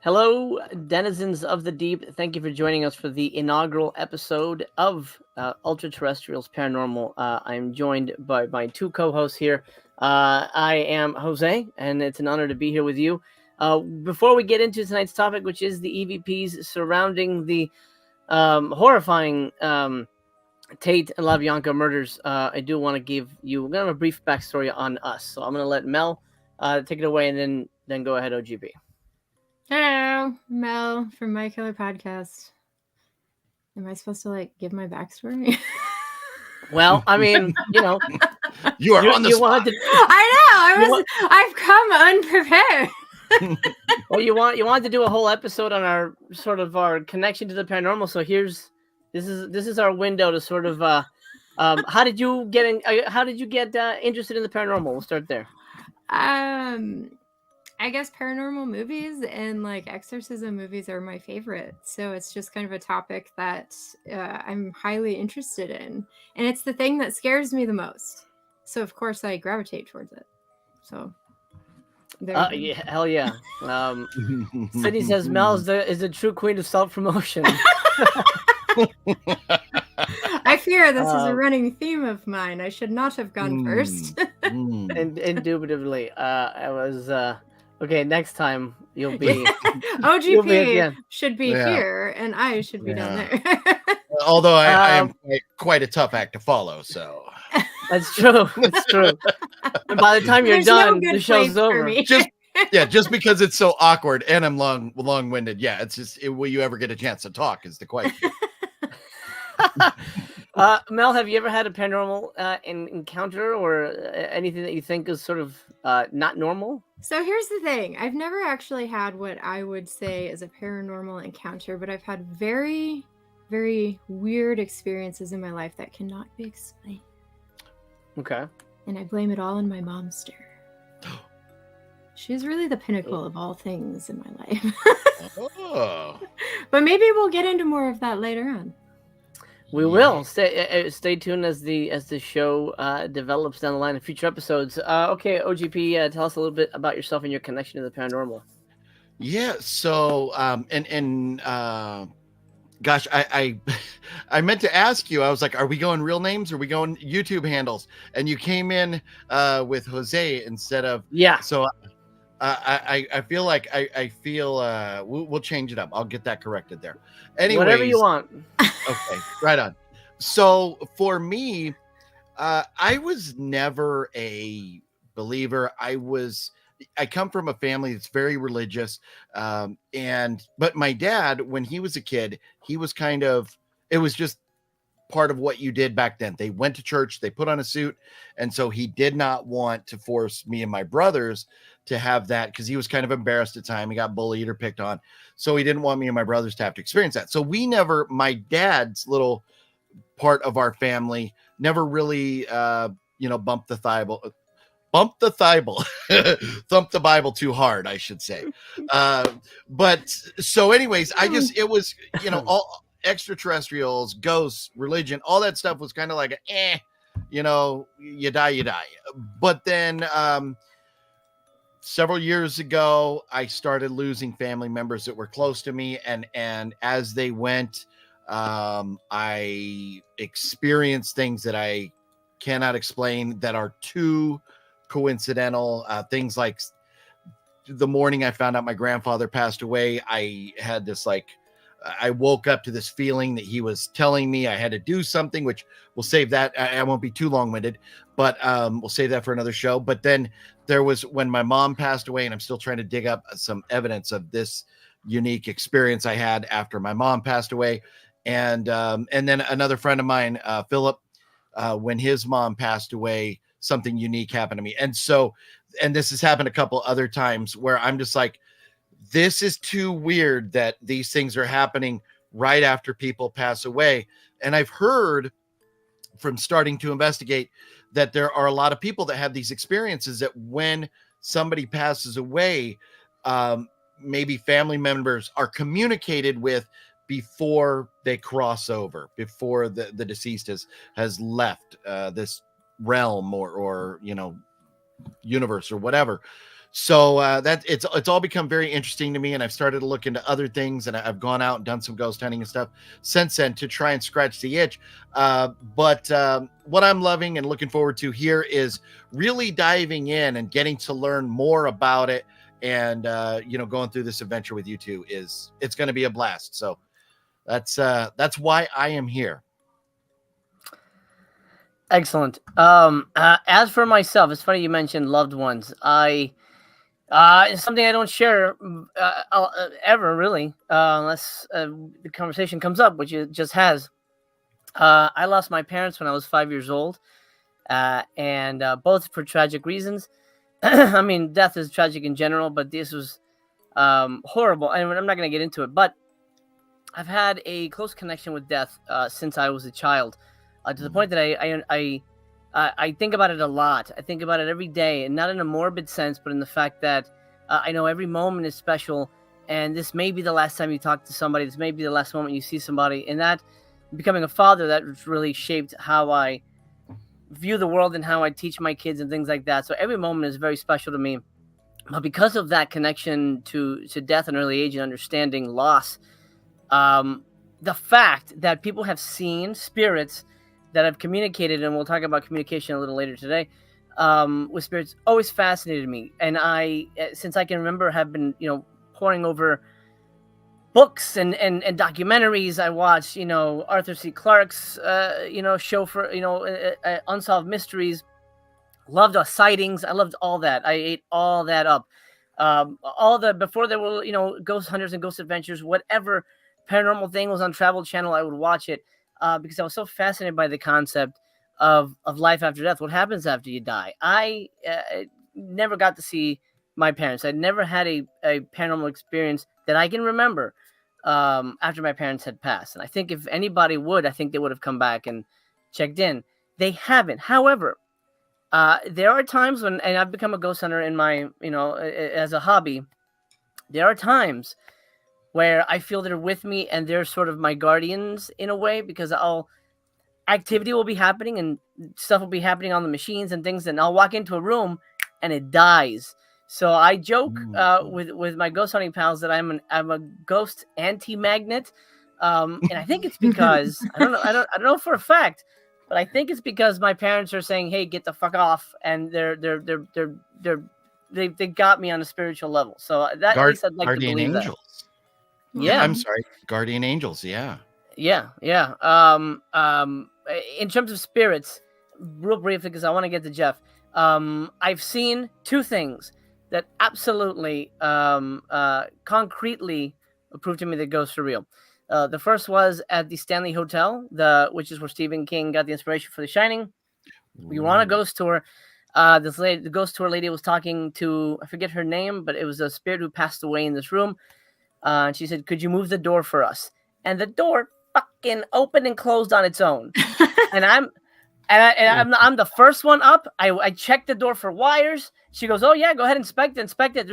Hello, denizens of the deep. Thank you for joining us for the inaugural episode of Ultra Terrestrials Paranormal. I'm joined by my two co-hosts here. I am Jose, and it's an honor to be here with you. Before we get into tonight's topic, which is the EVPs surrounding the horrifying Tate and LaBianca murders, I do want to give you kind of a brief backstory on us. So I'm going to let Mel take it away, and then go ahead, OGB. Hello, Mel from My Killer Podcast. Am I supposed to give my backstory? Well, I mean, you are on the spot. I know. I've come unprepared. Well, you wanted to do a whole episode on our connection to the paranormal. So this is our window to sort of how did you get interested in the paranormal? We'll start there. I guess paranormal movies and exorcism movies are my favorite. So it's just kind of a topic that I'm highly interested in. And it's the thing that scares me the most. So of course I gravitate towards it. So yeah, hell yeah. Sydney says Mel is a true queen of self-promotion. I fear this is a running theme of mine. I should not have gone first. Indubitably. I was okay, next time you'll be OGP should be here and I should be down there. Although I am quite a tough act to follow, so that's true. It's true. And by the time you're done, the show's over. Just because it's so awkward and I'm long-winded. Yeah, it's just will you ever get a chance to talk is the question. Mel, have you ever had a paranormal encounter or anything that you think is sort of not normal? So here's the thing. I've never actually had what I would say is a paranormal encounter, but I've had very, very weird experiences in my life that cannot be explained. Okay. And I blame it all on my momster. She's really the pinnacle of all things in my life. Oh. But maybe we'll get into more of that later on. We will stay tuned as the show develops down the line in future episodes. Okay, OGP, tell us a little bit about yourself and your connection to the paranormal. Yeah. So, gosh, I meant to ask you. I was like, are we going real names? Or are we going YouTube handles? And you came in with Jose instead of So I feel like we'll change it up. I'll get that corrected there. Anyways, whatever you want. Okay, right on. So for me, I was never a believer. I come from a family that's very religious. But my dad, when he was a kid, he was it was just part of what you did back then. They went to church, they put on a suit. And so he did not want to force me and my brothers to have that because he was kind of embarrassed at the time. He got bullied or picked on. So he didn't want me and my brothers to have to experience that. So my dad's little part of our family never really, thumped the Bible too hard, I should say. But so anyways, it was, all extraterrestrials, ghosts, religion, all that stuff was kind of like, you die. But then, several years ago, I started losing family members that were close to me. And as they went, I experienced things that I cannot explain that are too coincidental. Things like the morning I found out my grandfather passed away, I had this I woke up to this feeling that he was telling me I had to do something, which we'll save that. I won't be too long-winded, but we'll save that for another show. But then there was when my mom passed away, and I'm still trying to dig up some evidence of this unique experience I had after my mom passed away. And then another friend of mine, Philip, when his mom passed away, something unique happened to me. And this has happened a couple other times where I'm just like, this is too weird that these things are happening right after people pass away. And I've heard from starting to investigate that there are a lot of people that have these experiences that when somebody passes away, maybe family members are communicated with before they cross over, before the deceased has left this realm or universe or whatever. So that it's all become very interesting to me, and I've started to look into other things, and I've gone out and done some ghost hunting and stuff since then to try and scratch the itch. But what I'm loving and looking forward to here is really diving in and getting to learn more about it, and going through this adventure with you two it's going to be a blast. So that's why I am here. Excellent. As for myself, it's funny you mentioned loved ones. It's something I don't share ever, really, unless the conversation comes up, which it just has. I lost my parents when I was 5 years old, and both for tragic reasons. I mean, death is tragic in general, but this was horrible. And I'm not going to get into it, but I've had a close connection with death since I was a child, to the point that I think about it a lot. I think about it every day, and not in a morbid sense, but in the fact that I know every moment is special, and this may be the last time you talk to somebody. This may be the last moment you see somebody. And that, becoming a father, that really shaped how I view the world and how I teach my kids and things like that. So every moment is very special to me. But because of that connection to death and early age and understanding loss, the fact that people have seen spirits that have communicated, and we'll talk about communication a little later today, with spirits, always fascinated me. And I, since I can remember, have been, poring over books and documentaries. I watched, Arthur C. Clarke's, show for, Unsolved Mysteries. Loved sightings. I loved all that. I ate all that up. Before there were, ghost hunters and ghost adventures, whatever paranormal thing was on Travel Channel, I would watch it. Because I was so fascinated by the concept of life after death. What happens after you die? I never got to see my parents. I never had a paranormal experience that I can remember after my parents had passed. And I think if anybody would, I think they would have come back and checked in. They haven't. However, there are times when, and I've become a ghost hunter in my, as a hobby, there are times where I feel they're with me and they're sort of my guardians in a way, because activity will be happening and stuff will be happening on the machines and things, and I'll walk into a room and it dies. So I joke with my ghost hunting pals that I'm a ghost anti-magnet, and I think it's because I don't know for a fact, but I think it's because my parents are saying, "Hey, get the fuck off," and they got me on a spiritual level. So that, at least I'd like to believe angels. that. Yeah. I'm sorry. Guardian angels. Yeah. Yeah. In terms of spirits, real briefly, because I want to get to Jeff. I've seen two things that absolutely, concretely proved to me that ghosts are real. The first was at the Stanley Hotel, which is where Stephen King got the inspiration for The Shining. We were on a ghost tour. The ghost tour lady was talking to, I forget her name, but it was a spirit who passed away in this room. And she said, "Could you move the door for us?" And the door fucking opened and closed on its own. and I'm the first one up. I checked the door for wires. She goes, "Oh yeah, go ahead, inspect it.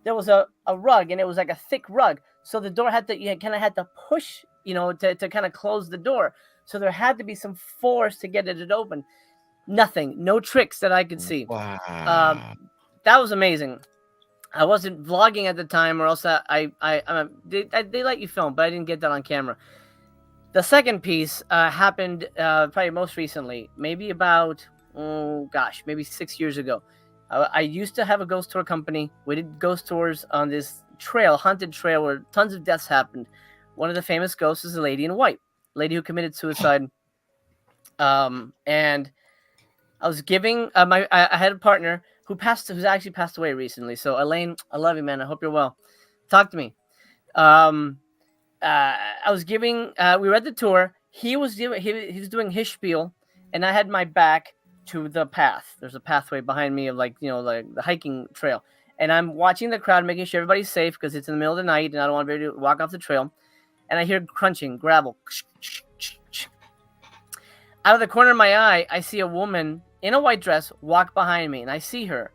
There was a rug, and it was like a thick rug. So the door had to push, to kind of close the door. So there had to be some force to get it open. Nothing, no tricks that I could see. Wow. That was amazing. I wasn't vlogging at the time, or else they let you film, but I didn't get that on camera. The second piece happened probably most recently, maybe about, maybe 6 years ago. I used to have a ghost tour company. We did ghost tours on this haunted trail, where tons of deaths happened. One of the famous ghosts is a lady in white, lady who committed suicide. And I was giving I had a partner who's actually passed away recently. So Elaine, I love you, man. I hope you're well. Talk to me. I was giving. We were at the tour. He was doing his spiel, and I had my back to the path. There's a pathway behind me of like the hiking trail, and I'm watching the crowd, making sure everybody's safe because it's in the middle of the night, and I don't want everybody to walk off the trail. And I hear crunching, gravel. Out of the corner of my eye, I see a woman in a white dress walk behind me, and I see her,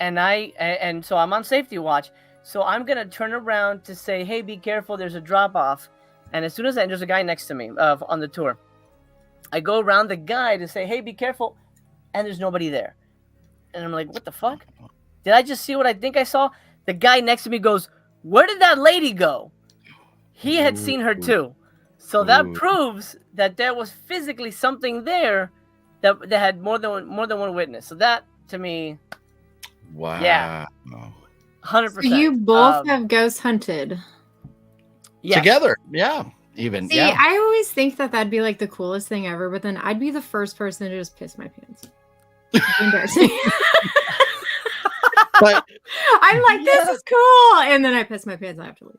and so I'm on safety watch. So I'm gonna turn around to say, "Hey, be careful! There's a drop off." And as soon as there's a guy next to me on the tour, I go around the guy to say, "Hey, be careful!" And there's nobody there, and I'm like, "What the fuck?" Did I just see what I think I saw? The guy next to me goes, "Where did that lady go?" He had seen her too. So that proves that there was physically something there that had more than one witness. So that, to me, wow. Yeah. 100%. So you both have ghost hunted. Yes. Together. Yeah. Even. See, yeah. I always think that that'd be like the coolest thing ever, but then I'd be the first person to just piss my pants. Embarrassing. But I'm like, this is cool. And then I piss my pants and I have to leave.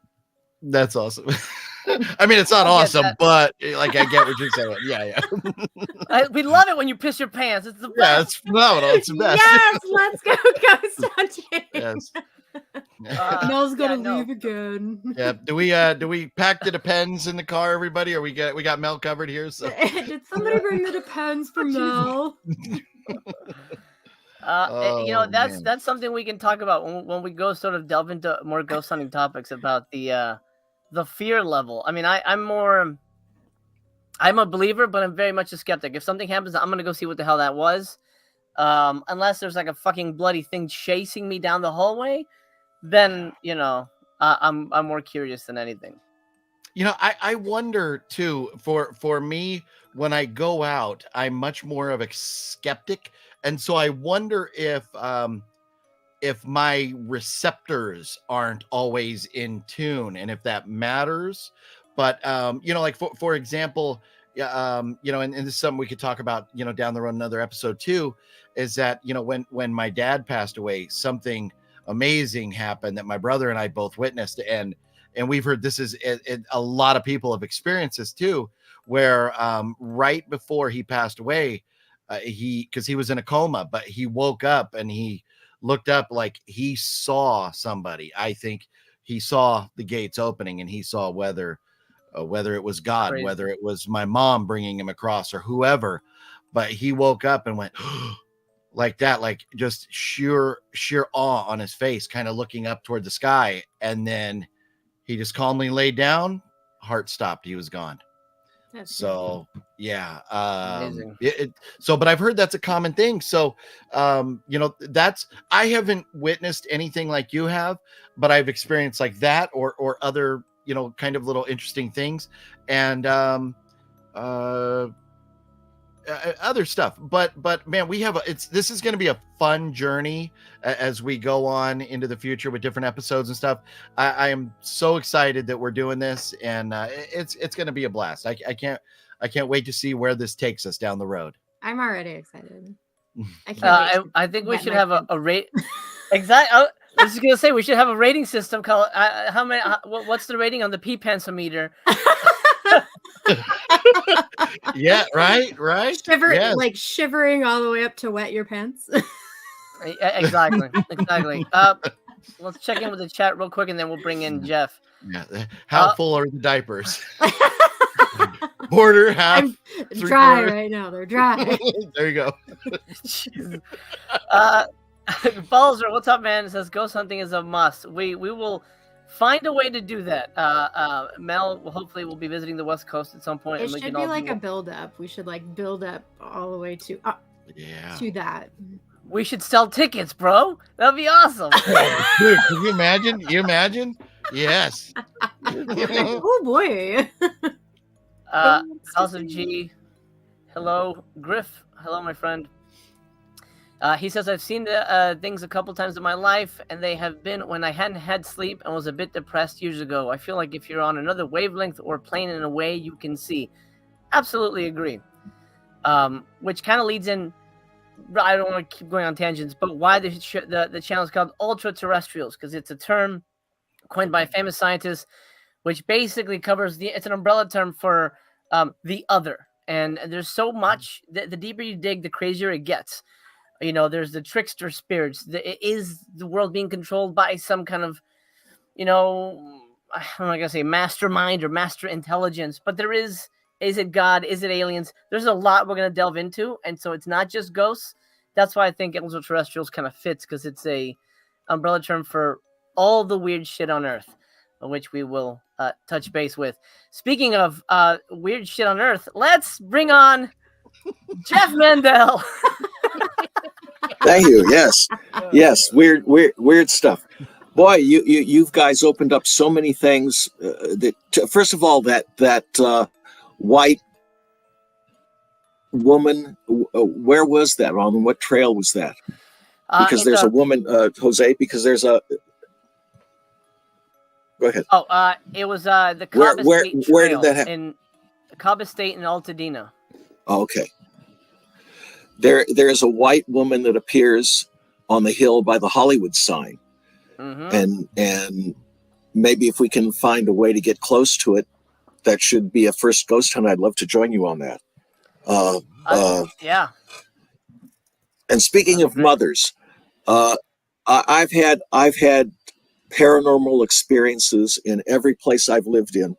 That's awesome. I mean, it's not awesome, but like I get what you're saying. Yeah. We love it when you piss your pants. It's the best. Yeah, it's phenomenal. It's the best. Yes, let's go ghost hunting. Yes. Mel's gonna leave again. Yeah. Do we pack the Depends in the car, everybody, or we got Mel covered here? So did somebody bring the Depends for Mel? That's something we can talk about when we go sort of delve into more ghost hunting topics about the fear level. I mean, I'm a believer, but I'm very much a skeptic. If something happens, I'm gonna go see what the hell that was. Unless there's like a fucking bloody thing chasing me down the hallway, then I'm more curious than anything. I wonder too, for me, when I go out, I'm much more of a skeptic. And so I wonder if my receptors aren't always in tune and if that matters. But, like for example, and this is something we could talk about, down the road, another episode too, is that, when my dad passed away, something amazing happened that my brother and I both witnessed. And we've heard this is a lot of people have experienced this too, where right before he passed away, because he was in a coma, but he woke up and he looked up like he saw somebody. I think he saw the gates opening and he saw whether it was God, Crazy. Whether it was my mom bringing him across or whoever, but he woke up and went like that, like just sheer awe on his face, kind of looking up toward the sky. And then he just calmly laid down, heart stopped. He was gone. That's So yeah. Amazing. But I've heard that's a common thing. So, I haven't witnessed anything like you have, but I've experienced like that or other, kind of little interesting things and, other stuff, but man, this is going to be a fun journey as we go on into the future with different episodes and stuff. I am so excited that we're doing this, and it's going to be a blast. I can't wait to see where this takes us down the road. I'm already excited. I think we should have a rate. Exactly. I was just gonna say we should have a rating system called how many. What's the rating on the pee pantsometer? Yeah, right. Yes. Like shivering all the way up to wet your pants. Exactly. Let's check in with the chat real quick, and then we'll bring in Jeff. Yeah. How full are the diapers? Quarter, half, dry quarters. right now. They're dry. There you go. Balzer, what's up, man? It says ghost hunting is a must. We will find a way to do that. Mel hopefully will be visiting the West Coast at some point. It and we should can be like a build up. We should like build up all the way to that. We should sell tickets, bro. That'd be awesome. Dude, can you imagine? Yes. Oh boy. House of G. Hello, Griff. Hello, my friend. He says, I've seen the things a couple times in my life, and they have been when I hadn't had sleep and was a bit depressed years ago. I feel like if you're on another wavelength or plane in a way you can see. Absolutely agree. Which kind of leads in, I don't want to keep going on tangents, but why the channel is called Ultra-Terrestrials, because it's a term coined by a famous scientist, which basically covers it's an umbrella term for the other. And there's so much, the deeper you dig, the crazier it gets. There's the trickster spirits. Is the world being controlled by some kind of, I'm not going to say mastermind or master intelligence, but there is it God? Is it aliens? There's a lot we're going to delve into. And so it's not just ghosts. That's why I think Ultra-Terrestrials kind of fits, because it's a umbrella term for all the weird shit on Earth, which we will touch base with. Speaking of weird shit on Earth, let's bring on Jeff Mandel. Thank you. Yes, yes. Weird stuff. Boy, you guys opened up so many things. First of all, that white woman. Where was that? On what trail was that? Because there's a woman, Jose. Because there's a. Go ahead. Oh, it was the Cabo State where Trail did that happen? in Cabo State in Altadena. Oh, okay. There's a white woman that appears on the hill by the Hollywood sign, and maybe if we can find a way to get close to it, that should be a first ghost hunt. I'd love to join you on that. Yeah. And speaking of mothers, I've had paranormal experiences in every place I've lived in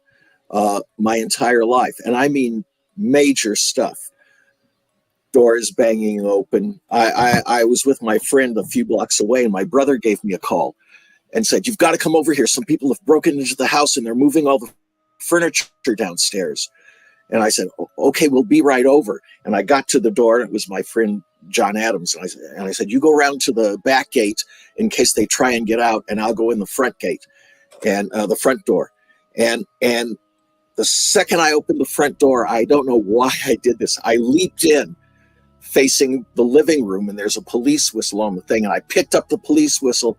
my entire life, and I mean major stuff. Doors banging open. I was with my friend a few blocks away, and my brother gave me a call and said, "You've got to come over here. Some people have broken into the house and they're moving all the furniture downstairs." And I said, "Okay, we'll be right over." And I got to the door, and it was my friend John Adams. And I said, "You go around to the back gate in case they try and get out, and I'll go in the front gate and the front door." And the second I opened the front door, I don't know why I did this. I leaped in, facing the living room, and there's a police whistle on the thing, and I picked up the police whistle.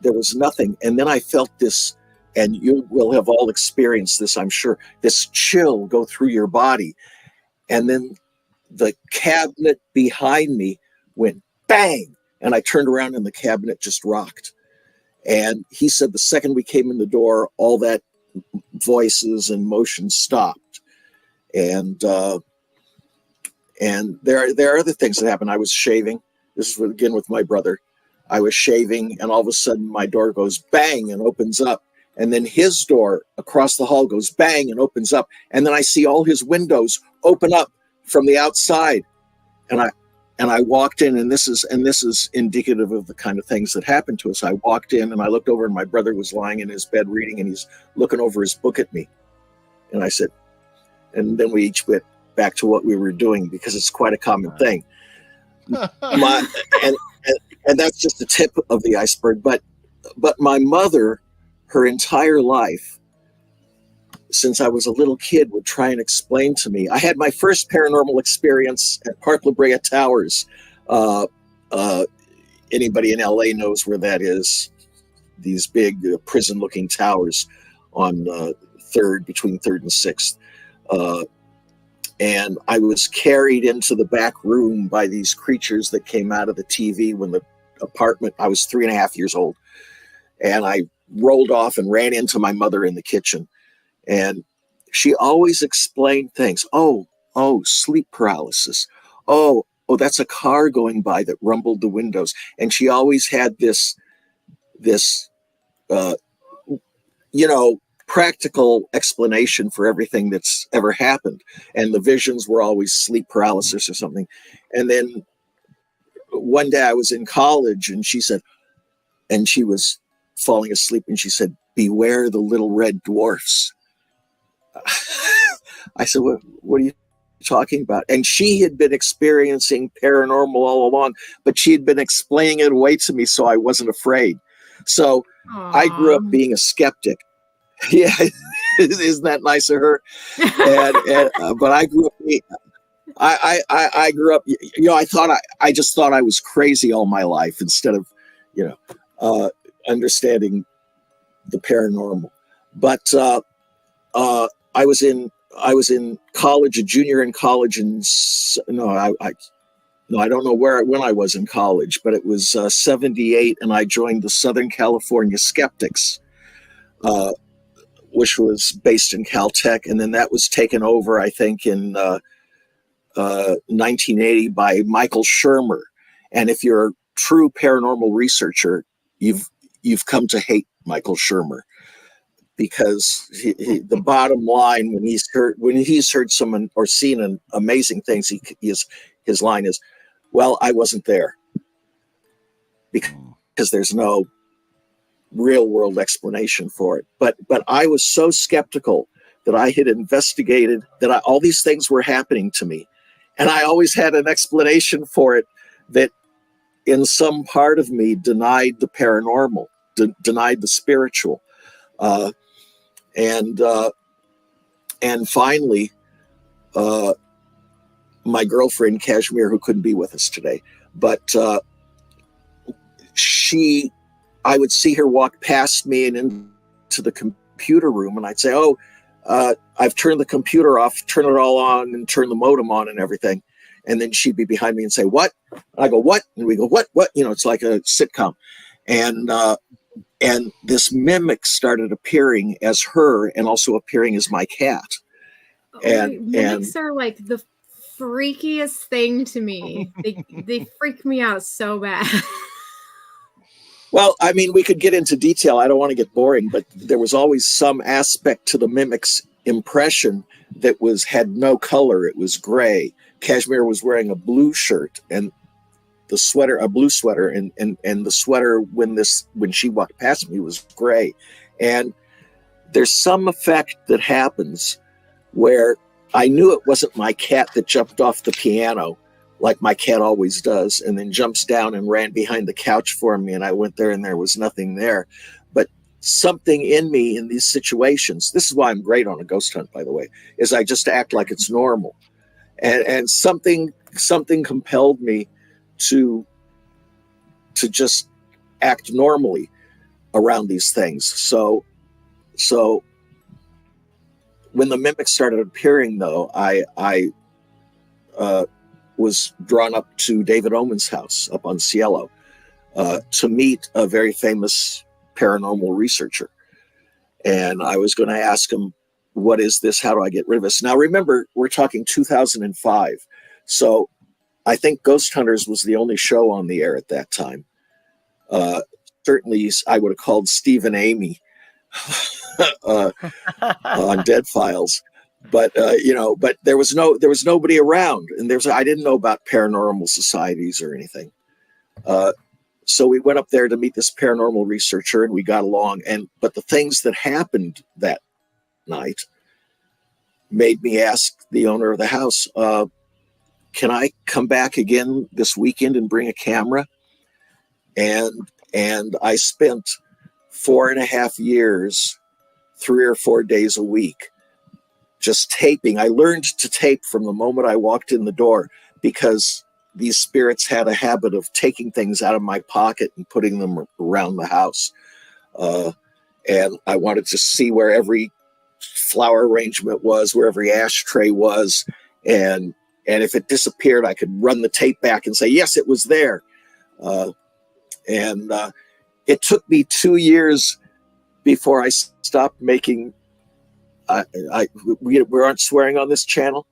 There was nothing. And then I felt this, and you will have all experienced this, I'm sure, this chill go through your body. And then the cabinet behind me went bang, and I turned around and the cabinet just rocked. And he said the second we came in the door, all that voices and motion stopped. And there are other things that happened. I was shaving. This is again with my brother. I was shaving, and all of a sudden my door goes bang and opens up. And then his door across the hall goes bang and opens up. And then I see all his windows open up from the outside. And I walked in, and this is indicative of the kind of things that happened to us. I walked in, and I looked over, and my brother was lying in his bed reading, and he's looking over his book at me. And I said, and then we each went back to what we were doing, because it's quite a common thing. And that's just the tip of the iceberg. But my mother, her entire life, since I was a little kid, would try and explain to me. I had my first paranormal experience at Park La Brea Towers. Anybody in LA knows where that is. These big prison-looking towers on between 3rd and 6th. And I was carried into the back room by these creatures that came out of the TV when the apartment, I was 3.5 years old. And I rolled off and ran into my mother in the kitchen. And she always explained things. Oh, sleep paralysis. Oh, that's a car going by that rumbled the windows. And she always had this practical explanation for everything that's ever happened. And the visions were always sleep paralysis or something. And then one day I was in college, and she said, and she was falling asleep, and she said, "Beware the little red dwarfs." I said, what are you talking about? And she had been experiencing paranormal all along, but she had been explaining it away to me, so I wasn't afraid. So I grew up being a skeptic. Yeah, isn't that nice of her? But I grew up. I grew up. I just thought I was crazy all my life instead of, understanding the paranormal. But I was in college, a junior in college, and I don't know when I was in college, but it was 78, and I joined the Southern California Skeptics. Which was based in Caltech, and then that was taken over, I think, in 1980 by Michael Shermer. And if you're a true paranormal researcher, you've come to hate Michael Shermer, because the bottom line, when he's heard someone or seen amazing things, his line is, "Well, I wasn't there," because there's no real world explanation for it. But I was so skeptical that I had investigated that all these things were happening to me, and I always had an explanation for it that in some part of me denied the paranormal, denied the spiritual. And finally, my girlfriend, Kashmir, who couldn't be with us today, but I would see her walk past me and into the computer room, and I'd say, "Oh, I've turned the computer off, turn it all on, and turn the modem on and everything." And then she'd be behind me and say, "What?" And I go, "What?" And we go, "What? What?" You know, it's like a sitcom. And this mimic started appearing as her and also appearing as my cat. Mimics are like the freakiest thing to me. They freak me out so bad. Well, I mean, we could get into detail. I don't want to get boring, but there was always some aspect to the mimic's impression that had no color. It was gray. Kashmir was wearing a blue shirt and the sweater, a blue sweater, and the sweater when she walked past me was gray. And there's some effect that happens where I knew it wasn't my cat that jumped off the piano like my cat always does, and then jumps down and ran behind the couch for me, and I went there and there was nothing there. But something in me in these situations, this is why I'm great on a ghost hunt, by the way, is I just act like it's normal. And something compelled me to just act normally around these things. So when the mimics started appearing, though, I was drawn up to David Omen's house up on Cielo to meet a very famous paranormal researcher. And I was going to ask him, what is this? How do I get rid of this? Now, remember, we're talking 2005. So I think Ghost Hunters was the only show on the air at that time. Certainly, I would have called Steve and Amy on Dead Files. But but there was nobody around, and I didn't know about paranormal societies or anything. So we went up there to meet this paranormal researcher, and we got along. But the things that happened that night made me ask the owner of the house, "Can I come back again this weekend and bring a camera?" And I spent 4.5 years, 3 or 4 days a week, just taping. I learned to tape from the moment I walked in the door, because these spirits had a habit of taking things out of my pocket and putting them around the house. And I wanted to see where every flower arrangement was, where every ashtray was. And if it disappeared, I could run the tape back and say, yes, it was there. It took me 2 years before I stopped making. We aren't swearing on this channel.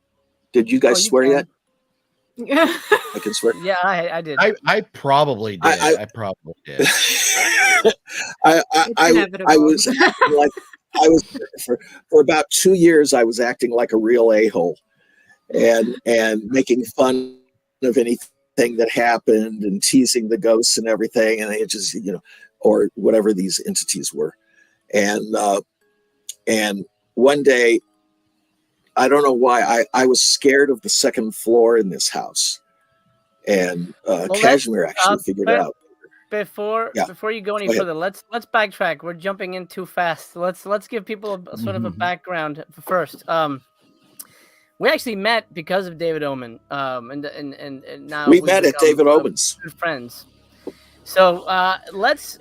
Did you guys swear yet? I can swear. Yeah, I did. I probably did. I probably did. I was for about 2 years. I was acting like a real a-hole, and making fun of anything that happened and teasing the ghosts and everything, and it just or whatever these entities were, and one day, I don't know why, I was scared of the second floor in this house, and Kashmir actually figured it out. Before you go any further, let's backtrack. We're jumping in too fast. Let's give people a sort of a background first. We actually met because of David Omen, and now we met at David Omen's. Good friends. So let's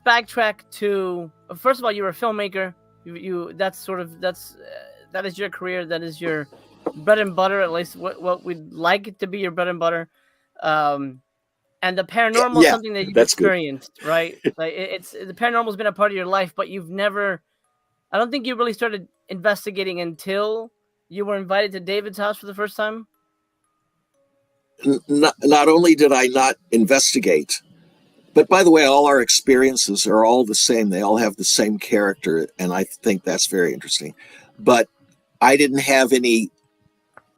backtrack to, first of all, you were a filmmaker. That is your career. That is your bread and butter. At least what we'd like it to be your bread and butter. And the paranormal is something that you've experienced, good. Right? Like the paranormal's been a part of your life, but you've never. I don't think you really started investigating until you were invited to David's house for the first time. Not only did I not investigate, but by the way, all our experiences are all the same. They all have the same character, and I think that's very interesting. But I didn't have any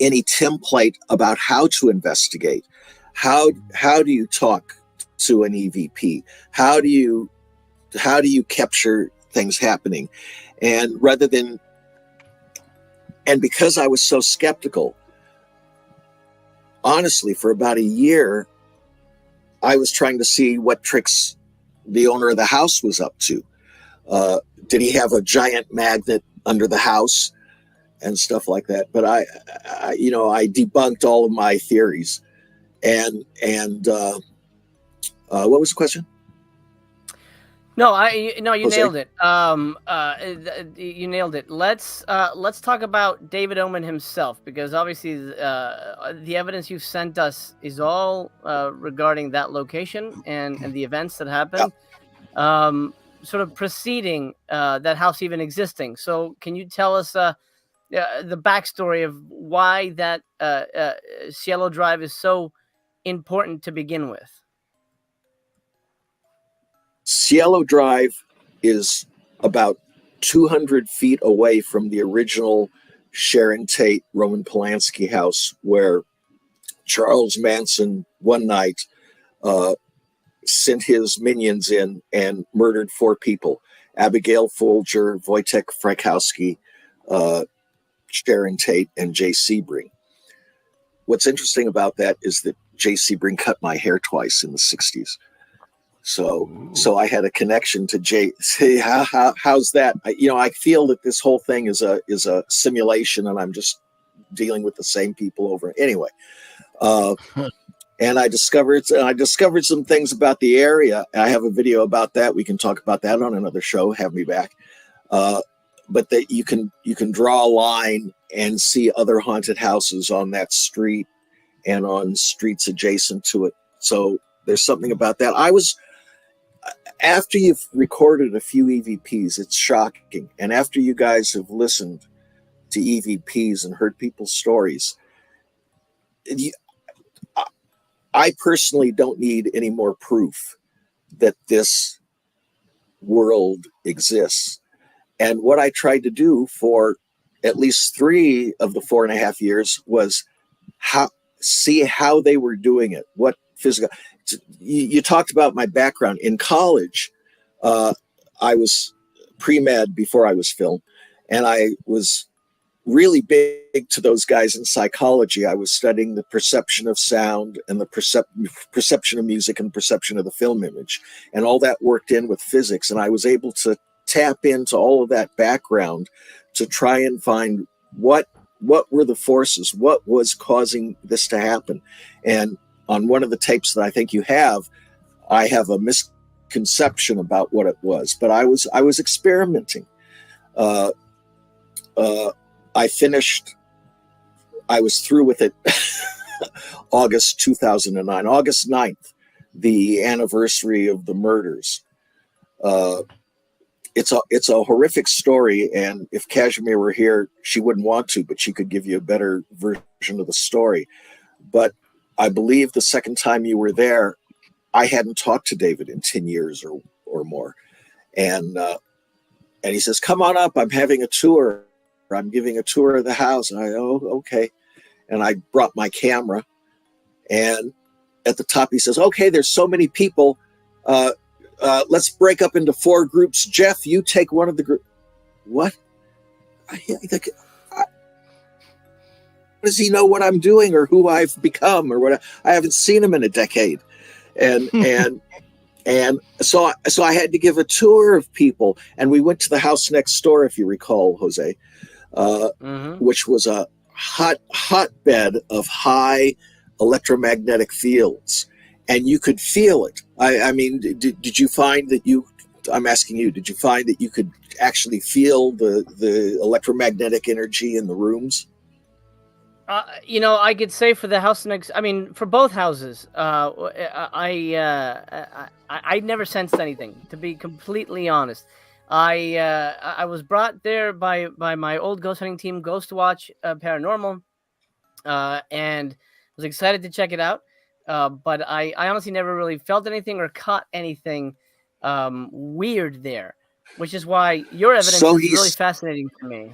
template about how to investigate. How do you talk to an EVP? How do you capture things happening? And because I was so skeptical, honestly, for about a year, I was trying to see what tricks the owner of the house was up to. Did he have a giant magnet under the house and stuff like that? But I debunked all of my theories. And what was the question? No, you Jose? nailed it. You nailed it. Let's talk about David Omen himself, because obviously the evidence you've sent us is all regarding that location and the events that happened, sort of preceding that house even existing. So, can you tell us the backstory of why that Cielo Drive is so important to begin with? Cielo Drive is about 200 feet away from the original Sharon Tate, Roman Polanski house, where Charles Manson one night sent his minions in and murdered 4 people: Abigail Folger, Wojtek Frykowski, Sharon Tate, and Jay Sebring. What's interesting about that is that Jay Sebring cut my hair twice in the 60s. So I had a connection to Jay. Say, how's that? I feel that this whole thing is a simulation, and I'm just dealing with the same people over. Anyway, and I discovered some things about the area. I have a video about that. We can talk about that on another show. Have me back. But that you can draw a line and see other haunted houses on that street and on streets adjacent to it. So there's something about that. After you've recorded a few EVPs, it's shocking. And after you guys have listened to EVPs and heard people's stories, I personally don't need any more proof that this world exists. And what I tried to do for at least 3 of the 4.5 years was see how they were doing it, what physical. You talked about my background. In college, I was pre-med before I was film, and I was really big to those guys in psychology. I was studying the perception of sound and the perception of music and perception of the film image, and all that worked in with physics, and I was able to tap into all of that background to try and find what were the forces, what was causing this to happen. And on one of the tapes that I think you have, I have a misconception about what it was, but I was experimenting. I was through with it August 2009, August 9th, the anniversary of the murders. It's a horrific story, and if Kashmir were here, she wouldn't want to, but she could give you a better version of the story. But I believe the second time you were there, I hadn't talked to David in 10 years or more. And he says, "Come on up. I'm having a tour. I'm giving a tour of the house." And okay. And I brought my camera. And at the top, he says, "Okay, there's so many people. Let's break up into 4 groups. Jeff, you take one of the groups." What? Does he know what I'm doing or who I've become or what? I haven't seen him in a decade. And so I had to give a tour of people, and we went to the house next door, if you recall, Jose, which was a hotbed of high electromagnetic fields, and you could feel it. I mean, did you find that I'm asking you, did you find that you could actually feel the electromagnetic energy in the rooms? I could say for the house next, I mean, for both houses, I never sensed anything, to be completely honest. I was brought there by my old ghost hunting team, Ghost Watch Paranormal, and was excited to check it out. But I honestly never really felt anything or caught anything weird there, which is why your evidence is really fascinating to me.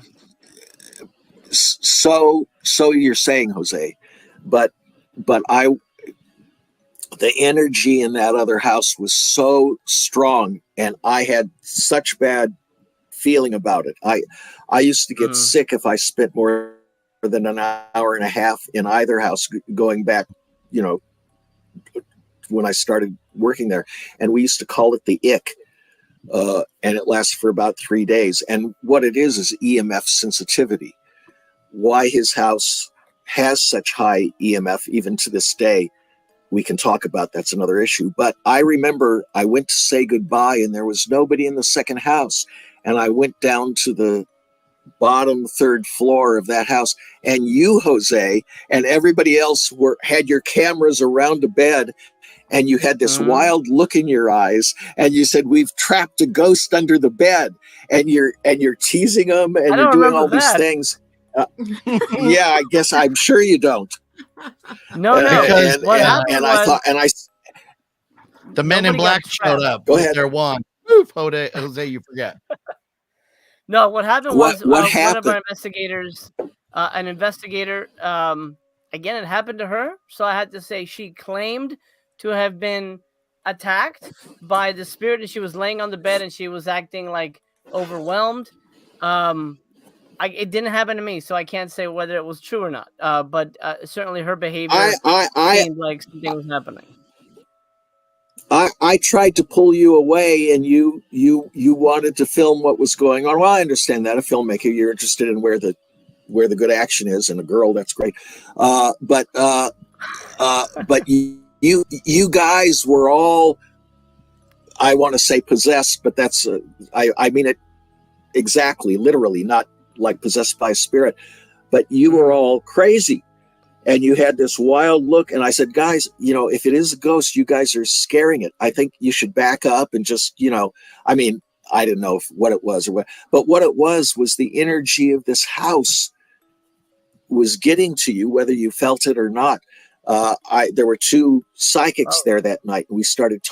So you're saying, Jose, but the energy in that other house was so strong, and I had such bad feeling about it. I used to get sick if I spent more than an hour and a half in either house, going back, you know, when I started working there. And we used to call it the ick. And it lasts for about 3 days. And what it is EMF sensitivity. Why his house has such high EMF, even to this day, we can talk about. That's another issue. But I remember I went to say goodbye and there was nobody in the second house. And I went down to the bottom third floor of that house, and you, Jose, and everybody else had your cameras around the bed, and you had this wild look in your eyes, and you said, "We've trapped a ghost under the bed," and you're teasing them, and you're doing all these things. Yeah, I guess I'm sure you don't. No. Because what happened was, I thought, and I, the men in black showed up with their wand. Oof, Jose, you forget. No, what happened was what one happened? of our investigators, an investigator, again, it happened to her. So I had to say she claimed to have been attacked by the spirit, and she was laying on the bed and she was acting like overwhelmed. It didn't happen to me, so I can't say whether it was true or not. But certainly her behavior seemed like something was happening. I tried to pull you away, and you wanted to film what was going on. Well, I understand that, a filmmaker, you're interested in where the good action is, and a girl, that's great. But you guys were all, I want to say possessed, but that's I mean it exactly, literally, not like possessed by a spirit. But you were all crazy. And you had this wild look, and I said, guys, you know, if it is a ghost, you guys are scaring it. I think you should back up and just, you know, I mean, I didn't know what it was or what, but what it was the energy of this house was getting to you, whether you felt it or not. There were two psychics there that night, and we started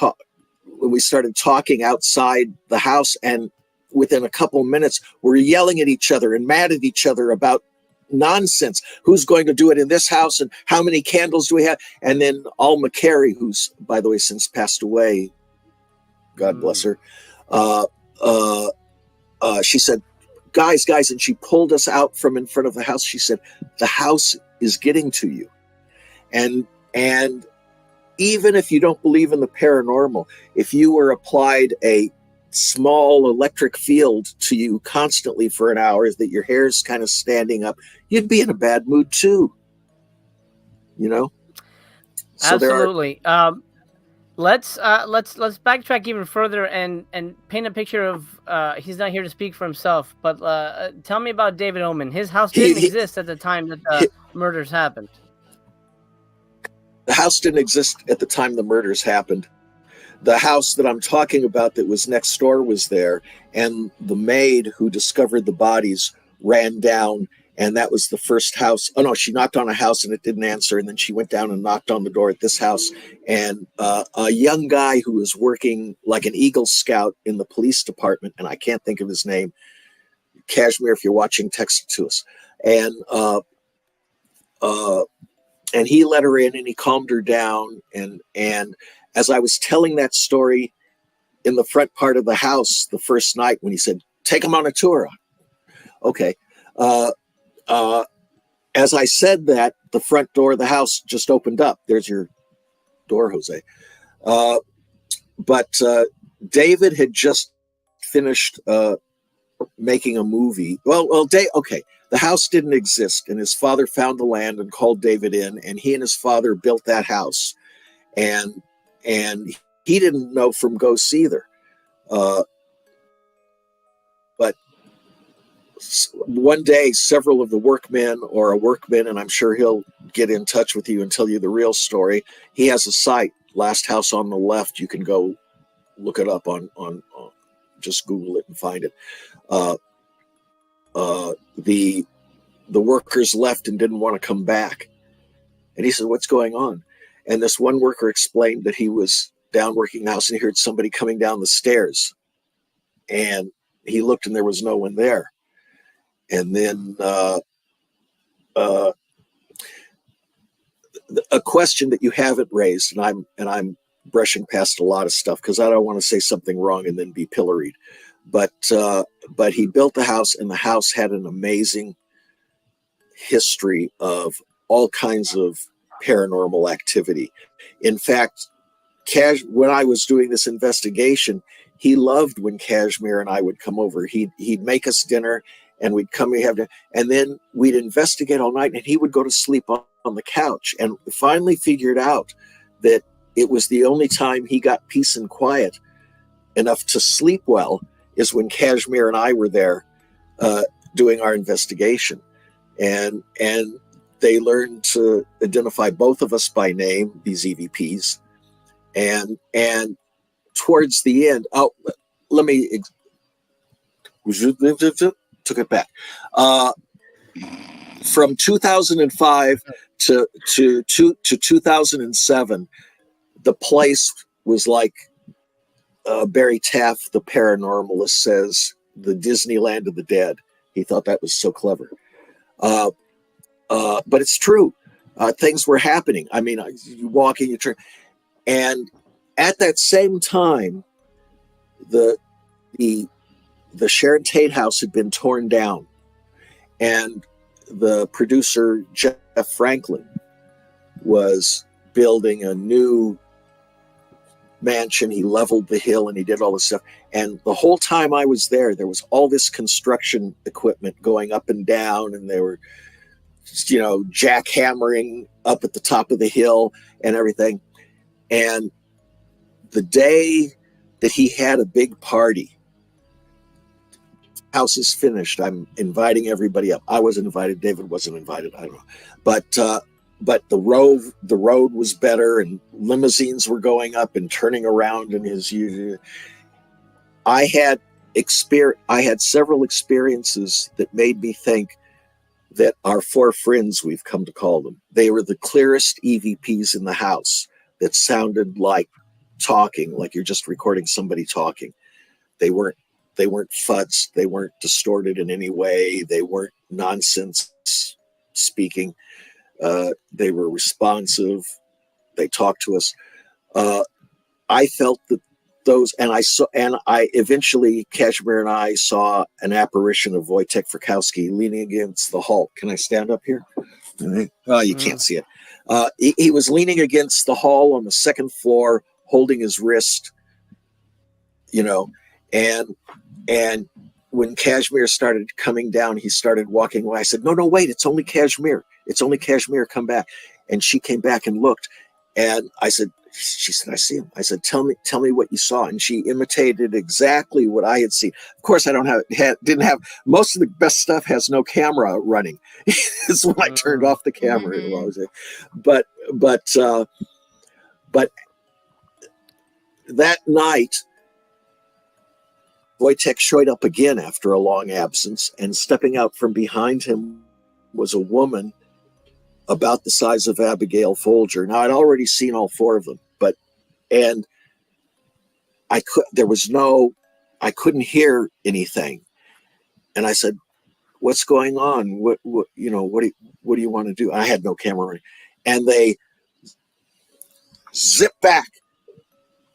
talking outside the house, and within a couple of minutes, we're yelling at each other and mad at each other about nonsense. Who's going to do it in this house, and how many candles do we have? And then Alma Carey, who's, by the way, since passed away, God bless her, she said, guys, and she pulled us out from in front of the house. She said, the house is getting to you. And even if you don't believe in the paranormal, if you were applied a small electric field to you constantly for an hour, that your hair's kind of standing up, you'd be in a bad mood too, you know. So absolutely. Let's backtrack even further and paint a picture of he's not here to speak for himself, but tell me about David Omen. His house didn't exist at the time that the murders happened. The house didn't exist at the time the murders happened. The house that I'm talking about that was next door was there, and the maid who discovered the bodies ran down, and that was the first house. Oh no, she knocked on a house and it didn't answer, and then she went down and knocked on the door at this house, and a young guy who was working like an Eagle Scout in the police department, and I can't think of his name. Kashmir, if you're watching, text it to us. And he let her in, and he calmed her down, and as I was telling that story in the front part of the house the first night, when he said, take him on a tour. Okay. As I said that, the front door of the house just opened up. There's your door, Jose. But David had just finished making a movie. Okay. The house didn't exist, and his father found the land and called David in, and he and his father built that house. And he didn't know from ghosts either. But one day, several of the workmen, or a workman, and I'm sure he'll get in touch with you and tell you the real story. He has a site, Last House on the Left. You can go look it up on just Google it and find it. The workers left and didn't want to come back. And he said, what's going on? And this one worker explained that he was down working the house and he heard somebody coming down the stairs. And he looked and there was no one there. And then a question that you haven't raised, and I'm brushing past a lot of stuff because I don't want to say something wrong and then be pilloried. But he built the house, and the house had an amazing history of all kinds of paranormal activity. In fact, when I was doing this investigation, he loved when Kashmir and I would come over. He'd make us dinner, and we'd come and have dinner, and then we'd investigate all night, and he would go to sleep on the couch. And finally figured out that it was the only time he got peace and quiet enough to sleep well is when Kashmir and I were there doing our investigation. And they learned to identify both of us by name, these EVPs. And towards the end, let me took it back. From 2005 to 2007, the place was like Barry Taft, the paranormalist, says, the Disneyland of the dead. He thought that was so clever. But it's true. Things were happening. I mean, you walk in, you turn. And at that same time, the Sharon Tate house had been torn down. And the producer, Jeff Franklin, was building a new mansion. He leveled the hill and he did all this stuff. And the whole time I was there was all this construction equipment going up and down, and they were, jackhammering up at the top of the hill and everything. And the day that he had a big party, house is finished, I'm inviting everybody up. I wasn't invited. David wasn't invited. I don't know. But the road was better, and limousines were going up and turning around in his. I had several experiences that made me think that our four friends, we've come to call them, they were the clearest EVPs in the house that sounded like talking, like you're just recording somebody talking. They weren't fuds. They weren't distorted in any way. They weren't nonsense speaking. They were responsive. They talked to us. I felt that those, and I eventually, Kashmir and I saw an apparition of Wojtek Frykowski leaning against the Hulk. Can I stand up here? Oh, you can't see it. He was leaning against the hall on the second floor, holding his wrist, and when Kashmir started coming down, he started walking away. I said, no, wait, it's only Kashmir. It's only Kashmir, come back. And she came back and looked, and she said, I see him. I said, tell me what you saw. And she imitated exactly what I had seen. Of course, I didn't have, most of the best stuff has no camera running. It's when I turned off the camera. Mm-hmm. But that night, Wojtek showed up again after a long absence, and stepping out from behind him was a woman about the size of Abigail Folger. Now, I'd already seen all four of them, and I couldn't hear anything. And I said, what's going on? What do you want to do? I had no camera. And they zipped back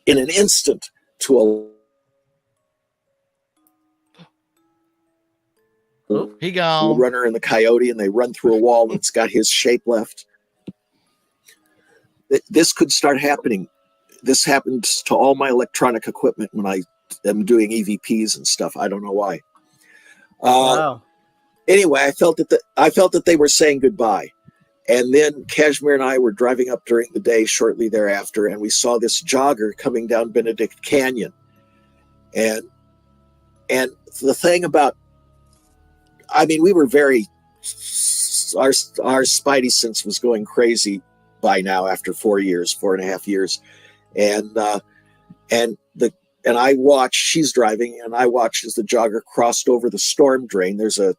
in an instant to a He gone. Runner and the coyote, and they run through a wall and it's got his shape left. This could start happening. This happens to all my electronic equipment when I am doing EVPs and stuff. I don't know why. Wow. Anyway, I felt that they were saying goodbye. And then Kashmir and I were driving up during the day shortly thereafter, and we saw this jogger coming down Benedict Canyon. And the thing about, we were our spidey sense was going crazy by now after 4.5 years. And I watched, she's driving, and I watched as the jogger crossed over the storm drain. There's a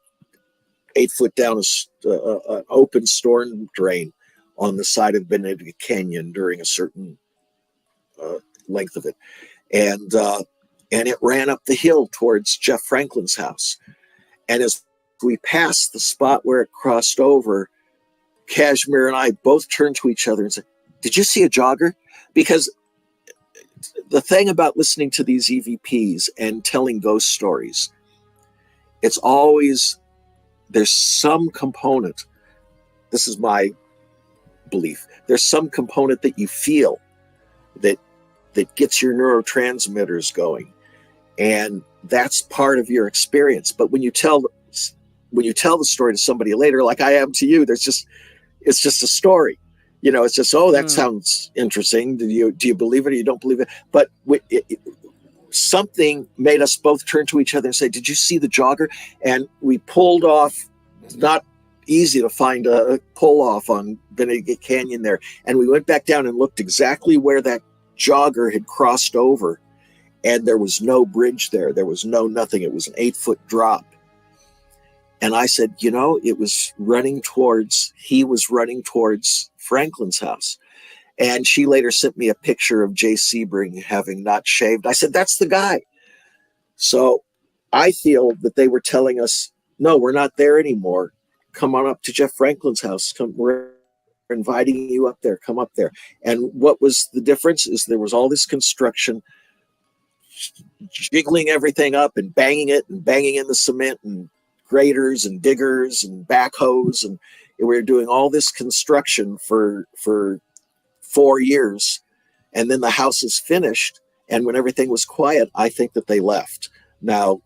8 foot down an open storm drain on the side of Benedict Canyon during a certain length of it. And it ran up the hill towards Jeff Franklin's house. And as we passed the spot where it crossed over, Kashmir and I both turned to each other and said, did you see a jogger? Because the thing about listening to these EVPs and telling ghost stories, it's always, there's some component this is my belief, there's some component that you feel that gets your neurotransmitters going, and that's part of your experience. But when you tell the story to somebody later, like I am to you, it's just a story. It's just, oh, that sounds interesting. Do you believe it or you don't believe it? But something made us both turn to each other and say, did you see the jogger? And we pulled off, not easy to find a pull off on Benedict Canyon there. And we went back down and looked exactly where that jogger had crossed over. And there was no bridge there. There was nothing. It was an 8-foot drop. And I said, he was running towards Franklin's house. And she later sent me a picture of Jay Sebring having not shaved. I said, that's the guy. So I feel that they were telling us, no, we're not there anymore. Come on up to Jeff Franklin's house. We're inviting you up there. Come up there. And what was the difference is there was all this construction, jiggling everything up and banging in the cement and graders and diggers and backhoes. And we were doing all this construction for 4 years. And then the house is finished. And when everything was quiet, I think that they left. Now,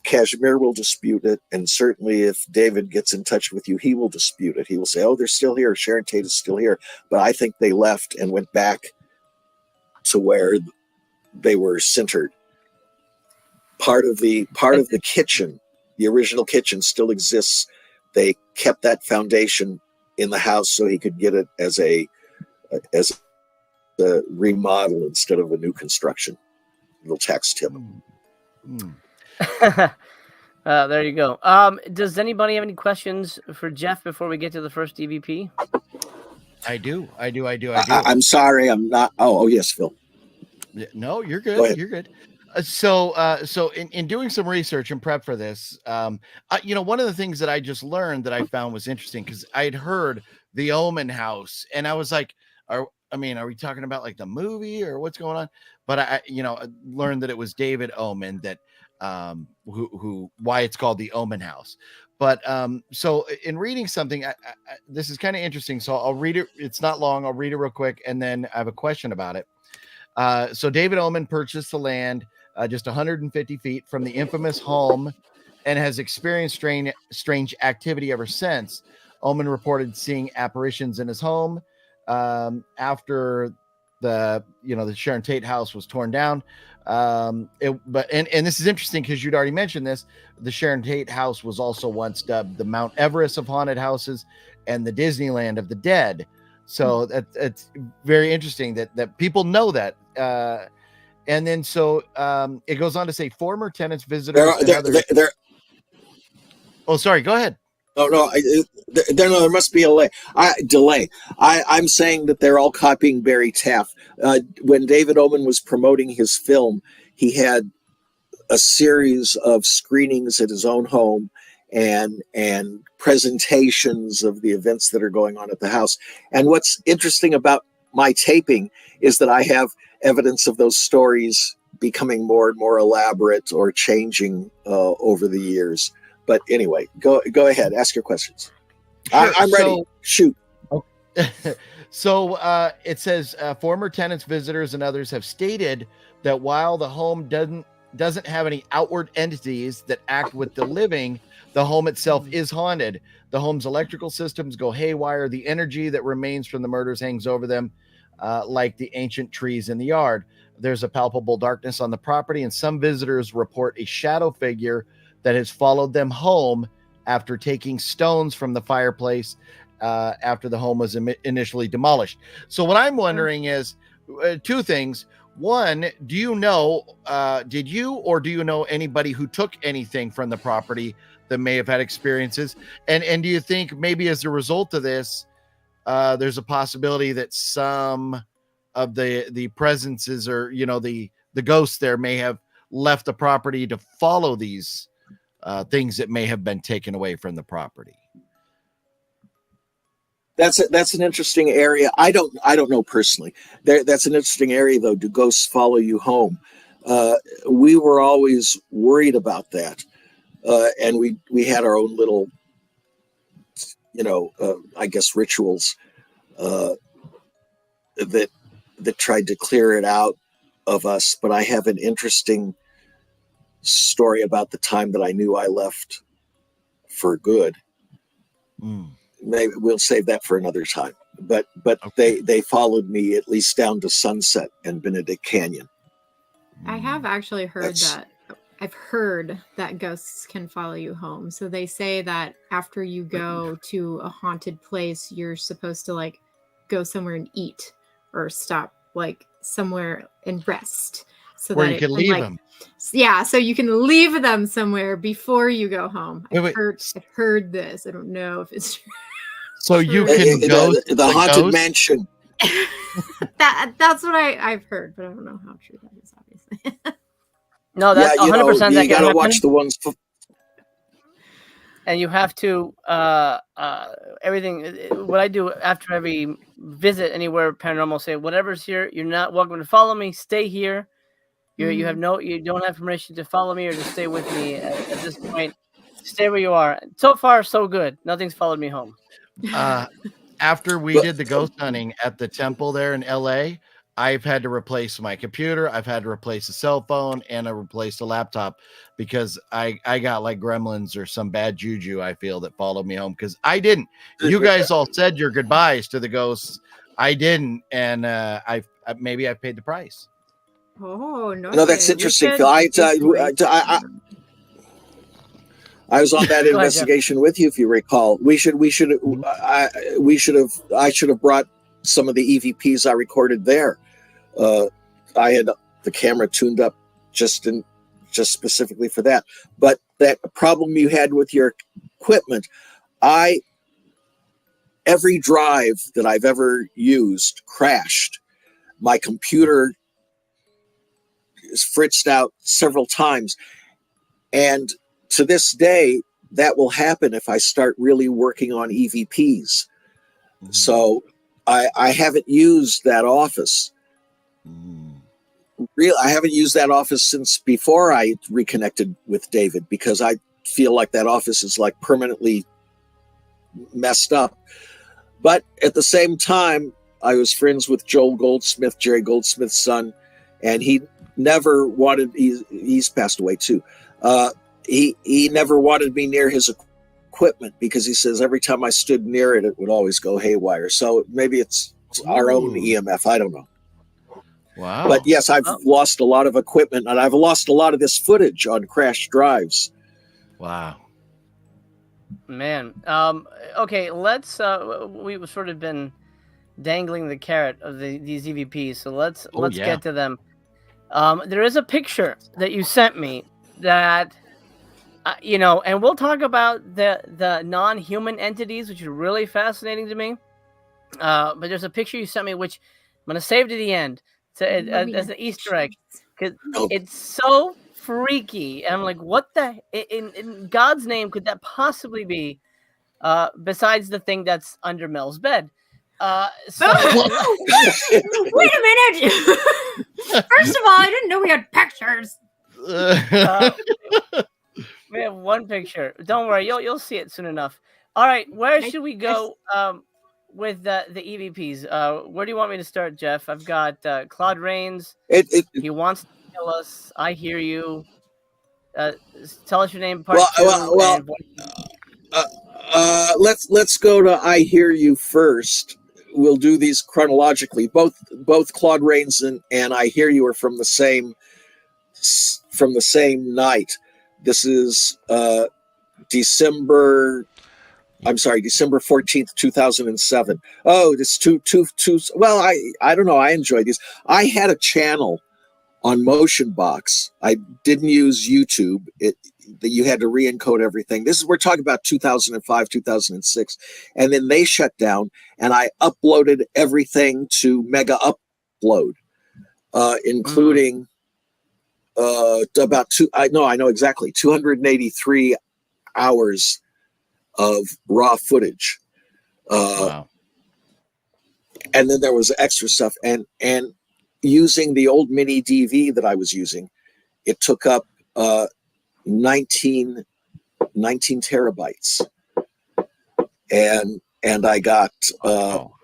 Kashmir will dispute it. And certainly if David gets in touch with you, he will dispute it. He will say, oh, they're still here. Sharon Tate is still here. But I think they left and went back to where they were centered. Part of the kitchen, the original kitchen, still exists. They kept that foundation in the house so he could get it as a remodel instead of a new construction. Little tax tip. There you go. Does anybody have any questions for Jeff before we get to the first EVP? I do. I'm sorry, I'm not. Oh, yes, Phil. No, you're good. You're good. So in doing some research and prep for this, one of the things that I just learned that I found was interesting, because I had heard the Oman House, and I was like, are we talking about like the movie or what's going on? But I learned that it was David Omen that, why it's called the Oman House. But so in reading something, this is kind of interesting. So I'll read it. It's not long. I'll read it real quick, and then I have a question about it. So David Omen purchased the land just 150 feet from the infamous home and has experienced strange activity ever since. Omen reported seeing apparitions in his home after the Sharon Tate house was torn down. And this is interesting because you'd already mentioned this. The Sharon Tate house was also once dubbed the Mount Everest of haunted houses and the Disneyland of the dead. So that's very interesting that people know that. And then so it goes on to say former tenants, visitors. Oh, sorry. Go ahead. Oh no, there must be a delay. I'm saying that they're all copying Barry Taff. When David Omen was promoting his film, he had a series of screenings at his own home and presentations of the events that are going on at the house. And what's interesting about my taping is that I have evidence of those stories becoming more and more elaborate or changing over the years. But anyway, go ahead, ask your questions. Sure. I'm ready. Shoot. So it says former tenants, visitors, and others have stated that while the home doesn't have any outward entities that act with the living, the home itself is haunted. The home's electrical systems go haywire. The energy that remains from the murders hangs over them like the ancient trees in the yard. There's a palpable darkness on the property, and some visitors report a shadow figure that has followed them home after taking stones from the fireplace after the home was initially demolished. So what I'm wondering is two things. One, do you know anybody who took anything from the property that may have had experiences? And do you think maybe as a result of this, there's a possibility that some of the presences or, the ghosts there may have left the property to follow these things that may have been taken away from the property? That's an interesting area. I don't know personally. That's an interesting area, though. Do ghosts follow you home? We were always worried about that, and we had our own little I guess rituals that tried to clear it out of us. But I have an interesting story about the time that I knew I left for good. Maybe we'll save that for another time. But Okay. they followed me at least down to Sunset and Benedict Canyon. I have actually heard That's- that. I've heard that ghosts can follow you home. So they say that after you go to a haunted place, you're supposed to like go somewhere and eat or stop like somewhere and rest. So Where that you it can can, leave like, them. yeah, so you can leave them somewhere before you go home. Wait. I've heard this. I don't know if it's true. So you True. can ghost the haunted ghost? mansion. That's what I've heard, but I don't know how true that is, obviously. No, that's 100% that you can gotta happen. watch the ones. And you have to everything. What I do after every visit anywhere paranormal, say whatever's here, you're not welcome to follow me. Stay here. You don't have permission to follow me or to stay with me at this point. Stay where you are. So far, so good. Nothing's followed me home. After we did the ghost hunting at the temple there in LA, I've had to replace my computer. I've had to replace a cell phone, and I replaced a laptop because I got like gremlins or some bad juju, I feel, that followed me home because I didn't. You guys all said your goodbyes to the ghosts. I didn't, and maybe I paid the price. Oh no! No, that's interesting, Phil. I was on that Go ahead, investigation with you, if you recall. I should have brought some of the EVPs I recorded there. I had the camera tuned up just specifically for that. But that problem you had with your equipment, every drive that I've ever used crashed. My computer is fritzed out several times, and to this day, that will happen if I start really working on EVPs. So I haven't used that office. I haven't used that office since before I reconnected with David, because I feel like that office is like permanently messed up. But at the same time, I was friends with Joel Goldsmith, Jerry Goldsmith's son, and he never wanted, he's passed away too. He never wanted me near his equipment because he says every time I stood near it, it would always go haywire. So maybe it's our own EMF. I don't know. Wow. But yes, I've lost a lot of equipment, and I've lost a lot of this footage on crashed drives. Wow. Man. Okay, let's we've sort of been dangling the carrot of these EVPs, so let's get to them. There is a picture that you sent me that and we'll talk about the non-human entities, which are really fascinating to me. But there's a picture you sent me, which I'm going to save to the end as an Easter egg, because it's so freaky. And I'm like, what the, in God's name, could that possibly be, besides the thing that's under Mel's bed? Wait a minute! First of all, I didn't know we had pictures. We have one picture. Don't worry, you'll see it soon enough. All right, where should we go with the EVPs? Where do you want me to start, Jeff? I've got Claude Rains. He wants to kill us. I hear you. Tell us your name. Part let's go to I Hear You first. We'll do these chronologically. Both Claude Rains and I Hear You are from the same night. This is December 14th, 2007. Oh, this two. Well, I don't know. I enjoyed these. I had a channel on Motion Box. I didn't use YouTube. That you had to re-encode everything. We're talking about 2005, 2006. And then they shut down, and I uploaded everything to Mega Upload, including I know exactly 283 hours of raw footage. Wow. And then there was extra stuff, and using the old mini DV that I was using, it took up 19 terabytes. and I got Oh,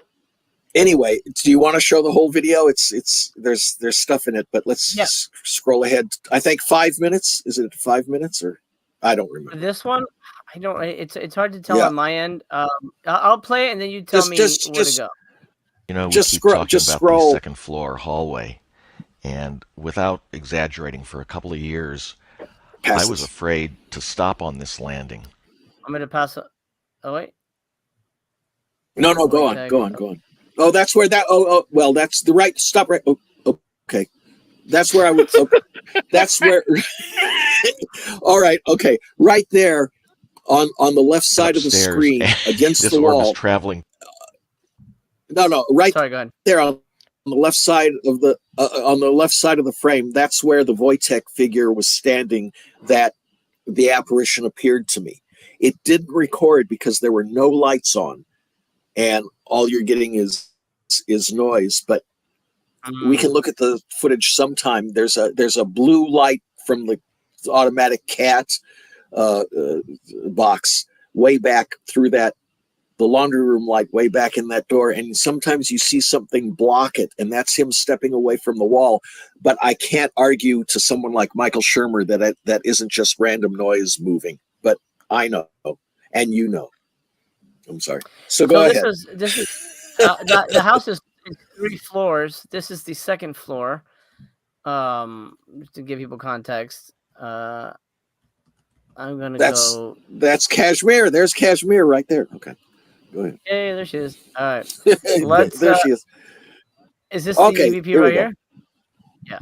anyway. Do you want to show the whole video? It's there's stuff in it, but let's Yeah. scroll ahead. I think 5 minutes. Is it 5 minutes or I don't remember. This one, I don't. It's hard to tell Yeah. on my end. I'll play it and then you tell me where to go. You know, we Just keep scroll- talking just about scroll. the second floor hallway, and without exaggerating, for a couple of years, I was Passes. afraid to stop on this landing. I'm gonna pass it. Oh wait. No, go Wait, on, go on, go on. Oh, that's where that. Well, that's the right. Stop right. Oh, okay. That's where I would. That's where. All right. Okay. Right there, on the left side of the Upstairs, screen, and against this the orb is wall. traveling. No, right Sorry, go ahead. there on the left side of the frame. That's where the Wojtek figure was standing. That the apparition appeared to me. It didn't record because there were no lights on, and all you're getting is noise. But we can look at the footage sometime. There's a blue light from the automatic cat box way back through the laundry room light way back in that door, and sometimes you see something block it, and that's him stepping away from the wall. But I can't argue to someone like Michael Shermer that isn't just random noise moving. But I know, and you know. I'm sorry. So go ahead. This is the house is 3 floors. This is the second floor. Just to give people context, I'm gonna go. That's Kashmir. There's Kashmir right there. Okay, go ahead. Hey, there she is. All right, let's. There she is. Is this Okay, the EVP here we right go. here? Yeah.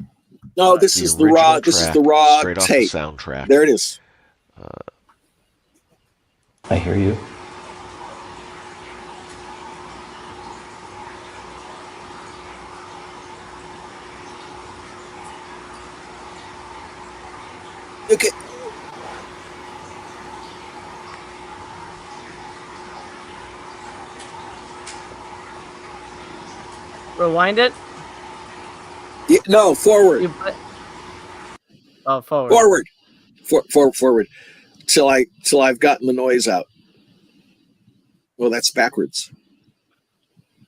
No, this The is the raw. original This is track, the raw straight off tape. the soundtrack. There it is. I hear you. Okay. Rewind it. Yeah, no, forward. Forward. Forward. Till I've gotten the noise out. Well, that's backwards.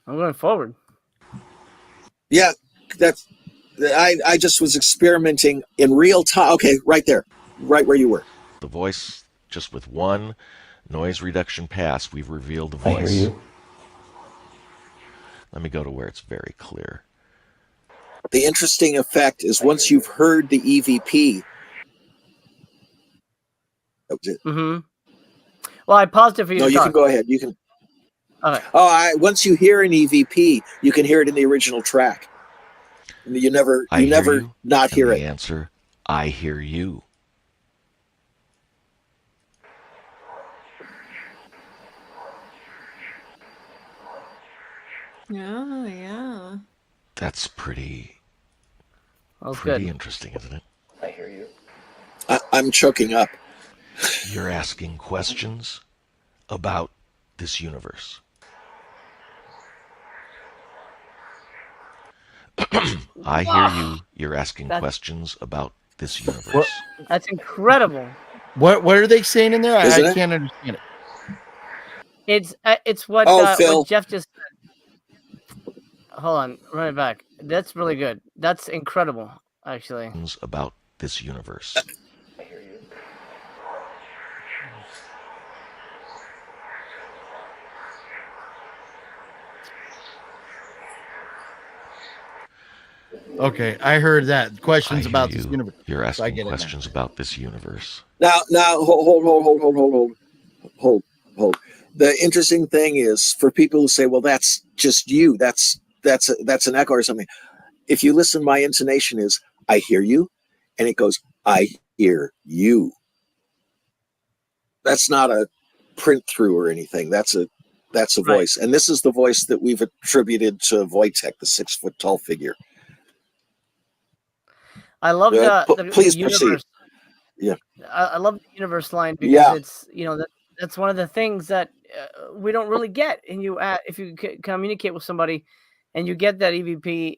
I'm going forward. Yeah, that's. I just was experimenting in real time. Okay, right there, right where you were. The voice, just with one noise reduction pass, we've revealed the I voice. hear you. Let me go to where it's very clear. The interesting effect is once you've heard the EVP. That was it. Mm-hmm. Well, I paused it for you. No, to you talk. can go ahead. You can. Okay. Once you hear an EVP, you can hear it in the original track. You never I hear you, not and hear the it. answer, I hear you. Oh, yeah. That's pretty Oh, good. interesting, isn't it? I hear you. I'm choking up. You're asking questions about this universe. I hear you. You're asking questions about this universe. What? That's incredible. What are they saying in there? Isn't I it? can't understand it. It's what, Phil. what Jeff just said. Hold on, run it back. That's really good. That's incredible, actually. Questions about this universe. I hear you. Okay, I heard that. I Questions hear about you. this universe. You're I asking get it now. questions about this universe. Now, hold. The interesting thing is for people who say, "Well, that's just you. That's an echo or something." If you listen, my intonation is, "I hear you," and it goes, "I hear you." That's not a print through or anything. That's a voice, and this is the voice that we've attributed to Wojtek, the 6 foot tall figure. I love Please the proceed. universe. Yeah. I love the universe line because Yeah. it's that's one of the things that we don't really get. And if you communicate with somebody, and you get that EVP,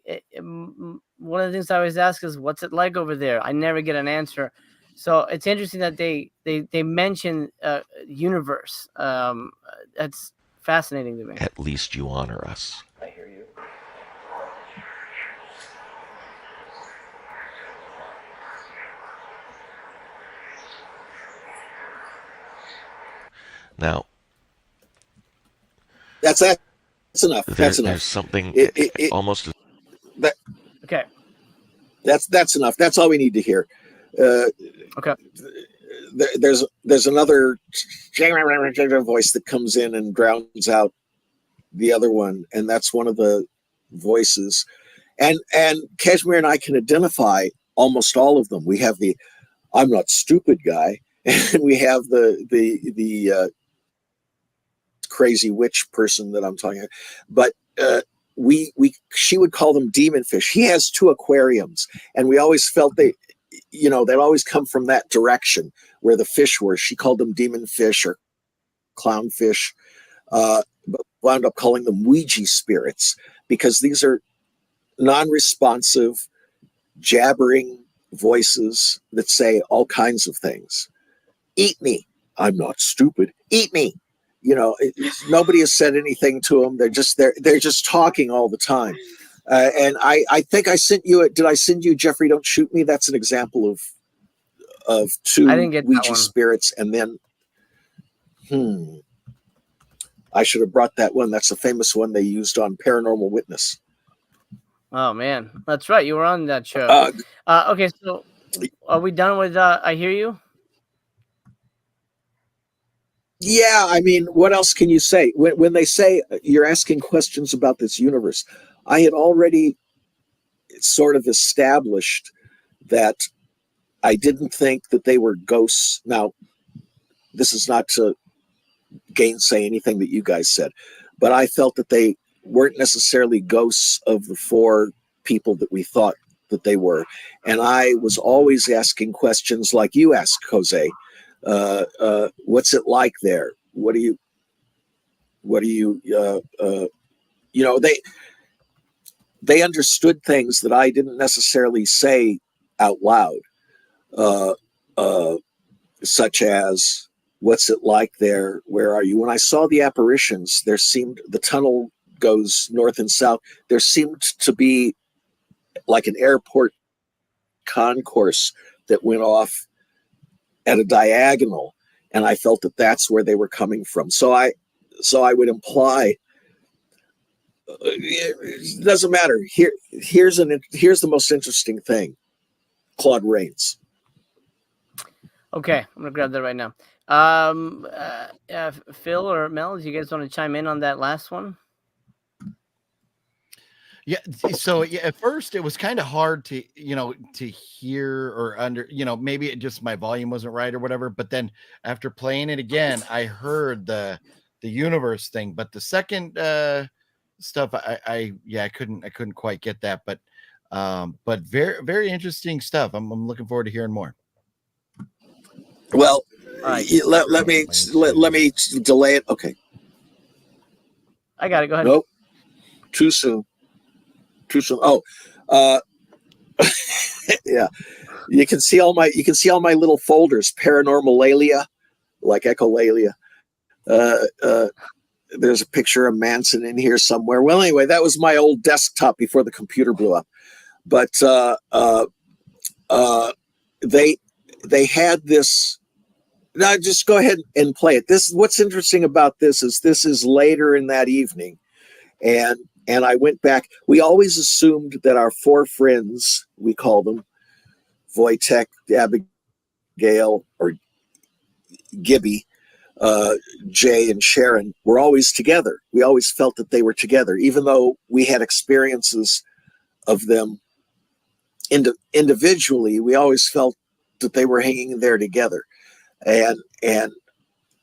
one of the things I always ask is, "What's it like over there?" I never get an answer. So it's interesting that they mention universe. That's fascinating to me. At least you honor us. I hear you. Now, That's enough. That's enough. there's something almost. That, Okay. that's enough. That's all we need to hear. Okay. There's another voice that comes in and drowns out the other one, and that's one of the voices. And Kashmir and I can identify almost all of them. We have the "I'm not stupid" guy, and we have the crazy witch person that I'm talking about. But she would call them demon fish. He has 2 aquariums, and we always felt they'd always come from that direction where the fish were. She called them demon fish or clown fish, but wound up calling them Ouija spirits because these are non-responsive, jabbering voices that say all kinds of things. Eat me. I'm not stupid. Eat me. Nobody has said anything to them. They're just talking all the time. And I think I sent you did I send you Jeffrey Don't Shoot Me? That's an example of 2 I didn't get that Ouija one. spirits. And then I should have brought that one. That's a famous one they used on Paranormal Witness. Oh man, that's right. You were on that show. Okay, so are we done with I Hear You? Yeah, I mean, what else can you say? When they say you're asking questions about this universe, I had already sort of established that I didn't think that they were ghosts. Now, this is not to gainsay anything that you guys said, but I felt that they weren't necessarily ghosts of the 4 people that we thought that they were. And I was always asking questions like you asked, Jose. What's it like there? What do you they understood things that I didn't necessarily say out loud, such as what's it like there? Where are you? When I saw the apparitions, the tunnel goes north and south. There seemed to be like an airport concourse that went off at a diagonal, and I felt that that's where they were coming from. So I would imply it doesn't matter. Here's the most interesting thing. Claude Rains. Okay, I'm gonna grab that right now. Phil or Mel, do you guys want to chime in on that last one? Yeah. So at first it was kind of hard to hear or maybe it just my volume wasn't right or whatever. But then after playing it again, I heard the universe thing. But the second stuff, I couldn't quite get that. But very, very interesting stuff. I'm looking forward to hearing more. Well, right. let me delay it. Okay. I got it. Go ahead. Nope. Too soon. Oh, yeah. You can see all my little folders. Paranormalalia, like echolalia. There's a picture of Manson in here somewhere. Well, anyway, that was my old desktop before the computer blew up. But they had this. Now, just go ahead and play it. What's interesting about this is later in that evening, and I went back. We always assumed that our 4 friends, we call them Wojtek, Abigail, or Gibby, Jay, and Sharon, were always together. We always felt that they were together, even though we had experiences of them individually. We always felt that they were hanging there together. And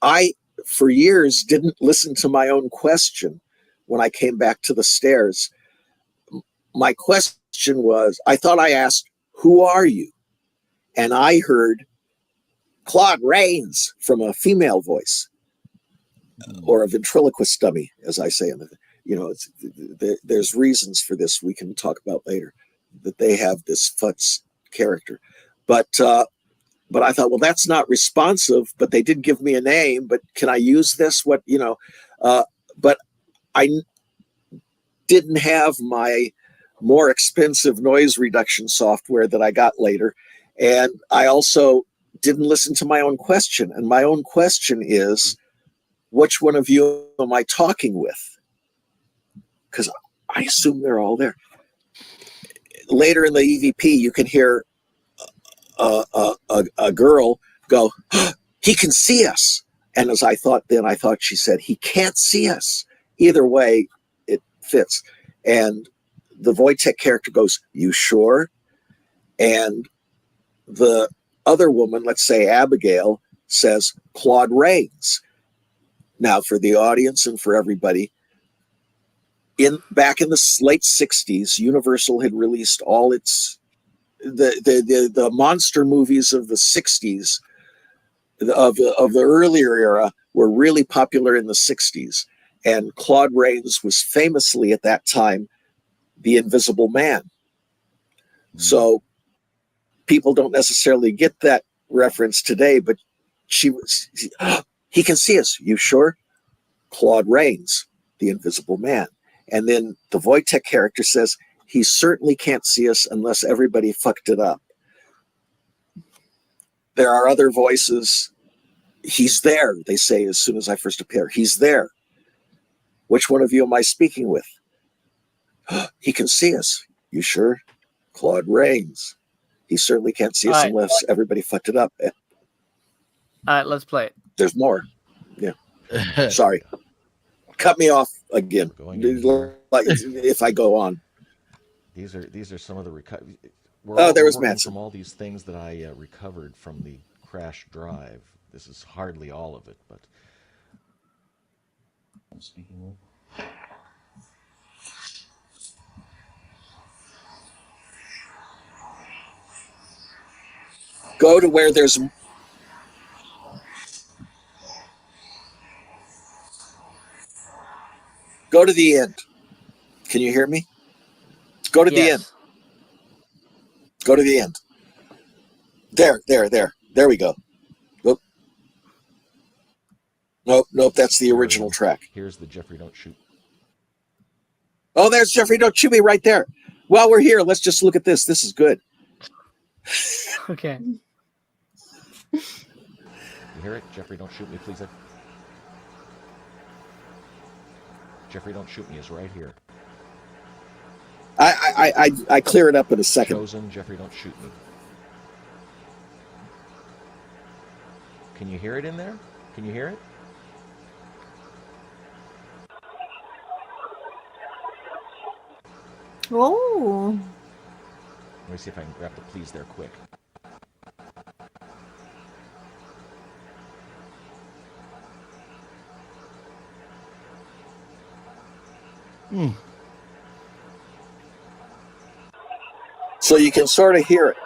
I, for years, didn't listen to my own question when I came back to the stairs. My question was, I thought I asked, "Who are you?" And I heard Claude Rains from a female voice, or a ventriloquist dummy, as I say. There's reasons for this we can talk about later, that they have this futz character. But but I thought, well, that's not responsive, but they did give me a name, but can I use this? What, but I didn't have my more expensive noise reduction software that I got later. And I also didn't listen to my own question. And my own question is, which one of you am I talking with? Because I assume they're all there. Later in the EVP, you can hear a girl go, oh, he can see us. And as I thought she said, he can't see us. Either way, it fits. And the Wojtek character goes, you sure? And the other woman, let's say Abigail, says, Claude Rains. Now, for the audience and for everybody, back in the late 60s, Universal had released all its the monster movies of the 60s, of the earlier era, were really popular in the 60s. And Claude Rains was famously at that time the Invisible Man. So people don't necessarily get that reference today, but he can see us. You sure? Claude Rains, the Invisible Man. And then the Wojtek character says, he certainly can't see us unless everybody fucked it up. There are other voices. He's there, they say as soon as I first appear. He's there. Which one of you am I speaking with? He can see us. You sure? Claude Rains. He certainly can't see us unless everybody fucked it up. All right, let's play it. There's more. Yeah. Sorry. Cut me off again. Like if I go on. These are some of the there was Manson. From all these things that I recovered from the crash drive. This is hardly all of it, but I'm speaking with. Go to where there's. Go to the end. Can you hear me? Go to the end. Go to the end. There. There we go. Nope. That's the original track. Here's the Jeffrey Don't Shoot. Oh, there's Jeffrey Don't Shoot Me right there. While we're here, let's just look at this. This is good. Okay. You hear it? Jeffrey Don't Shoot Me, please. Jeffrey Don't Shoot Me is right here. I clear it up in a second. Chosen, Jeffrey Don't Shoot Me. Can you hear it in there? Can you hear it? Oh. Let me see if I can grab the please there quick. So you can sort of hear it.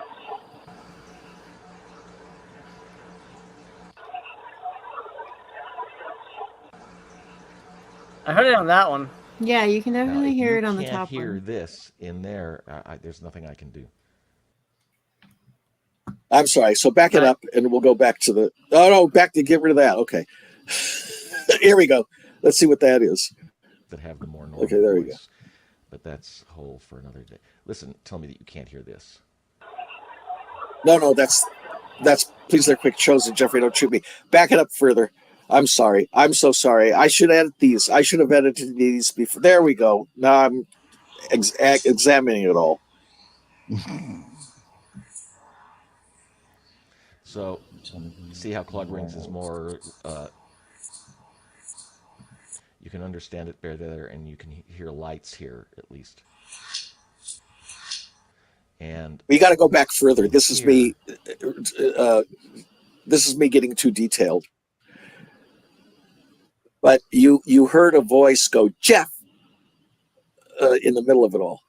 I heard it on that one. Yeah, you can definitely Now, hear it on the if top you can't hear one. this in there, there's nothing I can do. I'm sorry. So back it up, and we'll go back to the. Oh no, back to get rid of that. Okay. Here we go. Let's see what that is. That have the more normal Okay, there voice. we go. But that's whole for another day. Listen, tell me that you can't hear this. No, that's please there quick chosen Jeffrey Don't Shoot Me. Back it up further. I'm sorry. I'm so sorry. I should edit these. I should have edited these before. There we go. Now I'm examining it all. So, see how Claude Rains is more. You can understand it better there, and you can hear lights here at least. And we got to go back further. This is me. This is me getting too detailed. But you heard a voice go, Jeff, in the middle of it all.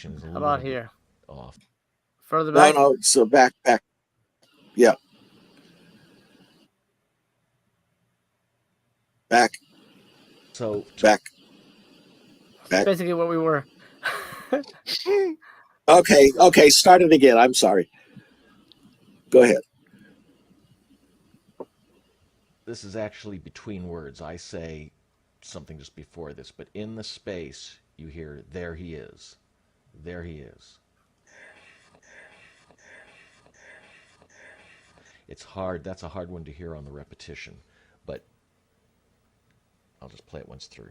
How about here? Off. Further back? No, so back. Yeah. Back. So back. That's basically what we were. Okay. Start it again. I'm sorry. Go ahead. This is actually between words. I say something just before this, but in the space you hear, there he is. There he is. It's hard. That's a hard one to hear on the repetition, but I'll just play it once through.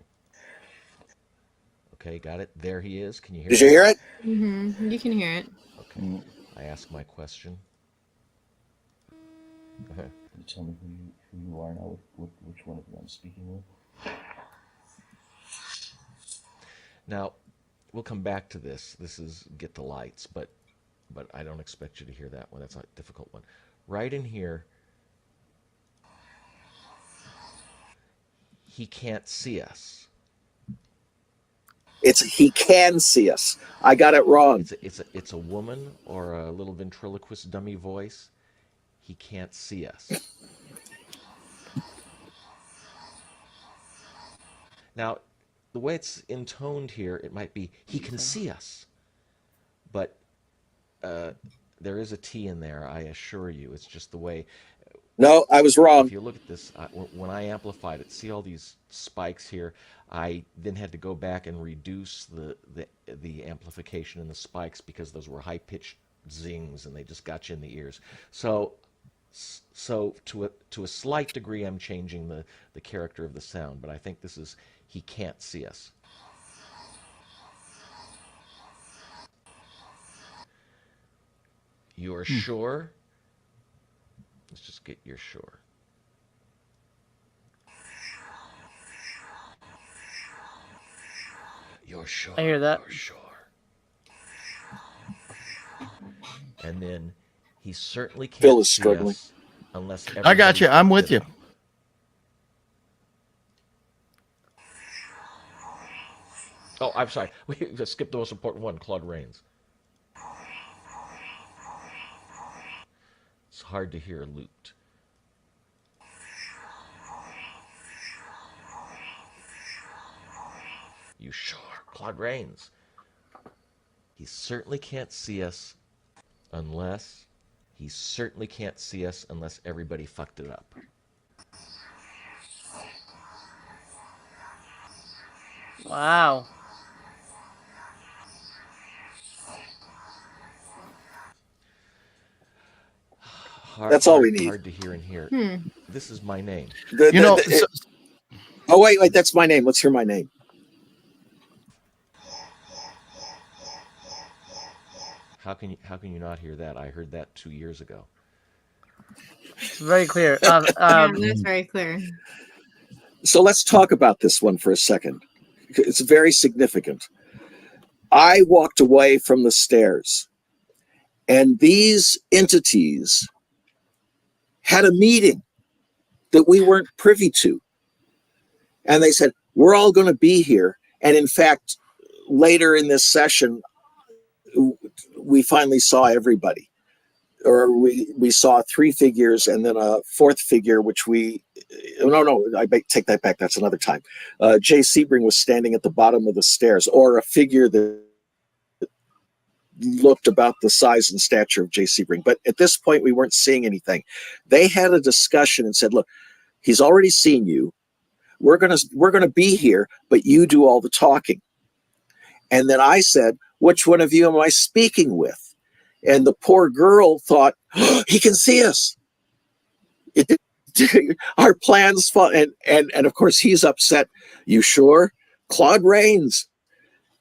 Okay, got it? There he is. Can you hear it? Did you hear it? Mm-hmm. You can hear it. Okay. I ask my question. Can you tell me who you are now? Which one of you I'm speaking with? Now, we'll come back to this. This is Get the Lights, but I don't expect you to hear that one. That's a difficult one. Right in here, he can't see us. It's he can see us. I got it wrong. It's a woman or a little ventriloquist dummy voice. He can't see us. Now, the way it's intoned here, it might be he can see us, but there is a T in there. I assure you, it's just the way. No, I was wrong. If you look at this, when I amplified it, see all these spikes here. I then had to go back and reduce the amplification in the spikes because those were high pitched zings and they just got you in the ears. So to a slight degree, I'm changing the character of the sound, but I think this is he can't see us. You're sure? Let's just get you're sure. You're sure. I hear that. You're sure. And then he certainly can't Phil is see struggling. us unless I got you. everybody I'm with fucked you. it up. Oh, I'm sorry. We just skipped the most important one, Claude Rains. It's hard to hear looped. You sure? Claude Rains. He certainly can't see us unless everybody fucked it up. Wow. That's all we need. Hard to hear and hear. This is my name. Oh, wait, that's my name. Let's hear my name. How can you not hear that? I heard that 2 years ago. It's very clear. Yeah, that's very clear. So let's talk about this one for a second. It's very significant. I walked away from the stairs, and these entities had a meeting that we weren't privy to. And they said, we're all going to be here. And in fact, later in this session, we finally saw everybody. Or we saw three figures and then a fourth figure, which I take that back. That's another time. Jay Sebring was standing at the bottom of the stairs, or a figure that looked about the size and stature of Jay Sebring. But at this point, we weren't seeing anything. They had a discussion and said, look, he's already seen you. We're gonna be here, but you do all the talking. And then I said, which one of you am I speaking with? And the poor girl thought, oh, he can see us. Our plans fall, and of course he's upset. You sure? Claude Rains.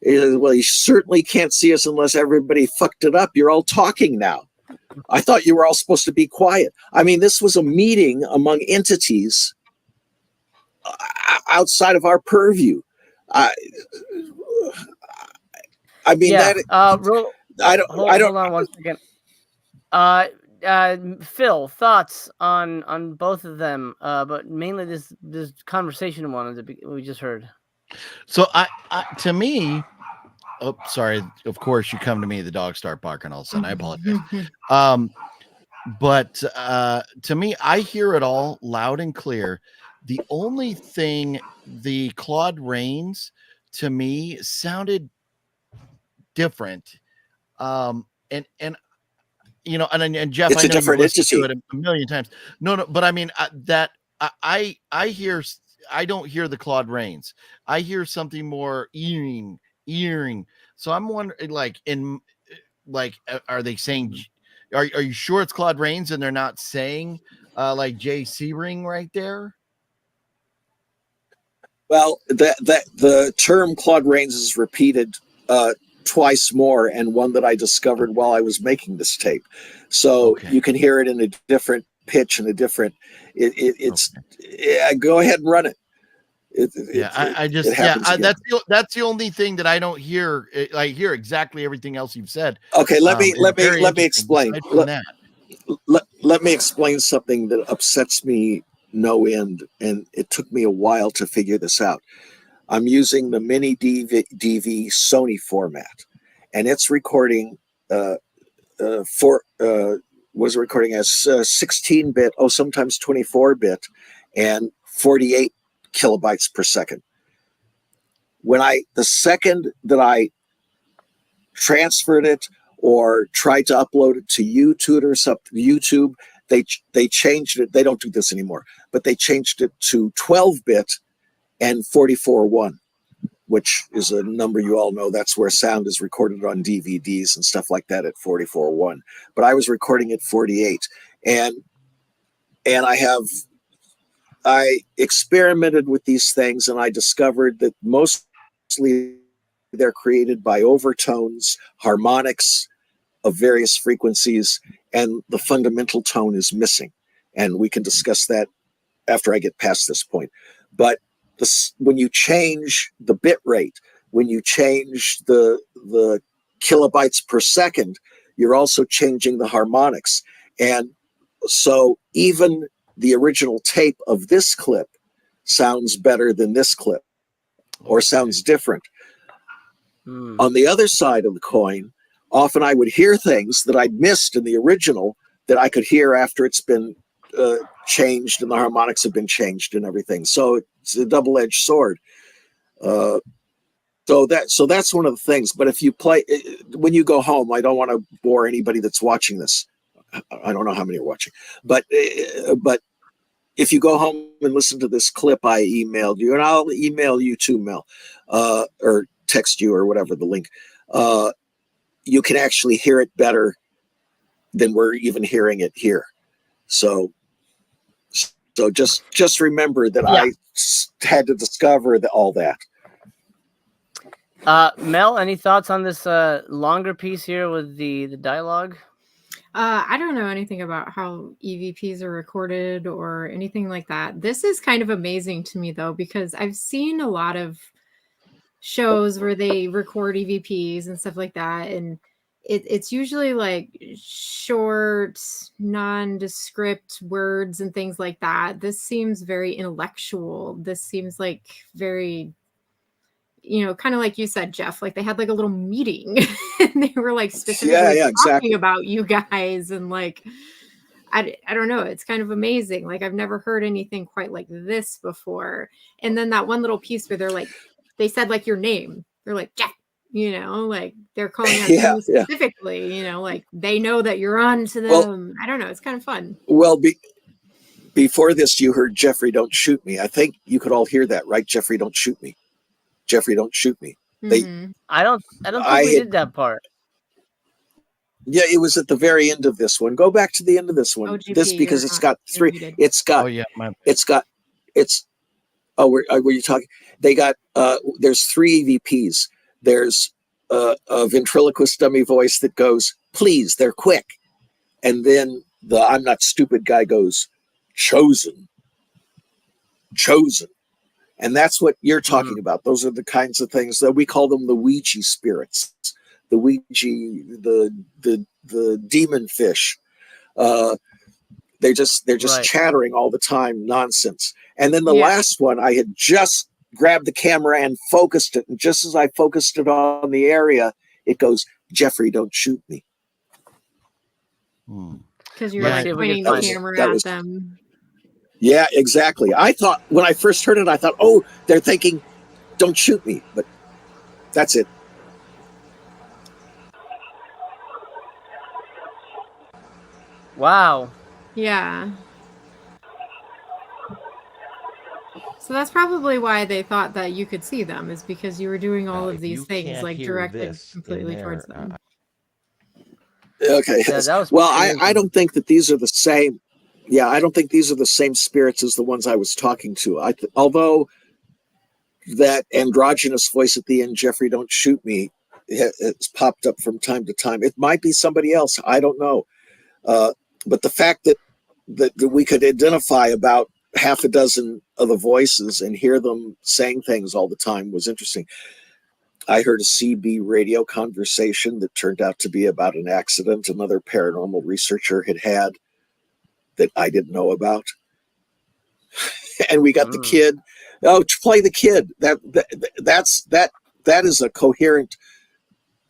Well, he certainly can't see us unless everybody fucked it up. You're all talking now. I thought you were all supposed to be quiet. I mean, this was a meeting among entities outside of our purview. I mean, yeah. I don't. Hold on one second. Phil, thoughts on both of them, but mainly this conversation one that we just heard. So I to me, oh, sorry. Of course, you come to me, the dogs start barking all of a sudden. I apologize. But to me, I hear it all loud and clear. The only thing, the Claude Rains, to me sounded different. And you know, and Jeff, It's I a know you've different listened to entity. it a million times. No, but I mean that I hear. I don't hear the Claude Rains. I hear something more earring. So I'm wondering, are they saying? Are you sure it's Claude Rains and they're not saying like Jay Searing right there? Well, the term Claude Rains is repeated twice more, and one that I discovered while I was making this tape. So Okay. you can hear it in a different pitch and a different. It's Okay. yeah. Go ahead and run it. I just it happens again. That's the only thing that I don't hear. I hear exactly everything else you've said. Okay, let me Very explain. aside from that. Let me explain something that upsets me no end, and it took me a while to figure this out. I'm using the mini DV Sony format, and it's recording was recording as 16-bit, sometimes 24-bit, and 48 kilobytes per second. The second that I transferred it or tried to upload it to YouTube, they changed it. They don't do this anymore, but they changed it to 12-bit and 44.1, which is a number you all know. That's where sound is recorded on DVDs and stuff like that at 44.1. But I was recording at 48, and I experimented with these things, and I discovered that mostly they're created by overtones, harmonics of various frequencies, and the fundamental tone is missing. And we can discuss that after I get past this point. But when you change the bit rate, when you change the kilobytes per second, you're also changing the harmonics. And so even the original tape of this clip sounds better than this clip, or sounds different. On the other side of the coin, often I would hear things that I'd missed in the original that I could hear after it's been changed and the harmonics have been changed and everything. So it's a double-edged sword. So that's one of the things. But if you play, when you go home, I don't want to bore anybody that's watching this. I don't know how many are watching, but if you go home and listen to this clip I emailed you, and I'll email you too, Mel, or text you or whatever the link, you can actually hear it better than we're even hearing it here. So just remember that I had to discover all that. Mel, any thoughts on this longer piece here with the dialogue? I don't know anything about how EVPs are recorded or anything like that. This is kind of amazing to me, though, because I've seen a lot of shows where they record EVPs and stuff like that. And it's usually like short, nondescript words and things like that. This seems very intellectual. This seems like very, kind of like you said, Jeff, like they had like a little meeting and they were like specifically talking about you guys. And like, I don't know. It's kind of amazing. Like I've never heard anything quite like this before. And then that one little piece where they said like your name. They're like, Jeff, like they're calling out you specifically, like they know that you're on to them. Well, I don't know. It's kind of fun. Well, before this, you heard Jeffrey, don't shoot me. I think you could all hear that, right? Jeffrey, don't shoot me. Jeffrey, don't shoot me. Mm-hmm. I don't think we did that part. Yeah, it was at the very end of this one. Go back to the end of this one. OGP, because it's got three. Were you talking? They got there's 3 EVPs. There's a ventriloquist dummy voice that goes, "Please, they're quick," and then the "I'm not stupid" guy goes, "Chosen." And that's what you're talking about. Those are the kinds of things that we call them the Ouija spirits, the Ouija, the demon fish. They're just chattering all the time, nonsense. And then the last one, I had just grabbed the camera and focused it, and just as I focused it on the area, it goes, "Jeffrey, don't shoot me." Because you're like pointing the camera at them. Yeah, exactly. I thought when I first heard it, I thought, oh, they're thinking, "Don't shoot me," but that's it. Wow. Yeah. So that's probably why they thought that you could see them, is because you were doing all Now, of if these you things can't like hear directed this in completely towards there, them. Okay. Yeah, that was Well, pretty I amazing. don't think that these are the same. Yeah, I don't think these are the same spirits as the ones I was talking to. Although that androgynous voice at the end, Jeffrey, don't shoot me, it's popped up from time to time. It might be somebody else. I don't know. But the fact that we could identify about half a dozen of the voices and hear them saying things all the time was interesting. I heard a CB radio conversation that turned out to be about an accident another paranormal researcher had that I didn't know about. And we got the kid. Oh, play the kid. That is a coherent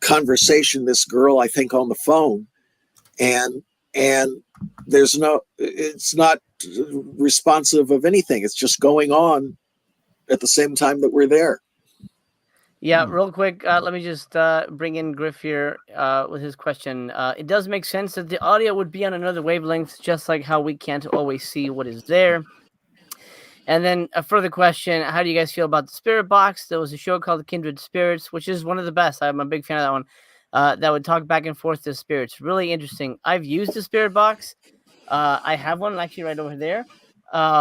conversation. This girl, I think, on the phone, and it's not responsive of anything. It's just going on at the same time that we're there. Yeah, real quick, let me just bring in Griff here with his question. It does make sense that the audio would be on another wavelength, just like how we can't always see what is there. And then a further question, how do you guys feel about the Spirit Box? There was a show called Kindred Spirits, which is one of the best. I'm a big fan of that one. That would talk back and forth to spirits. Really interesting. I've used the Spirit Box. I have one actually right over there.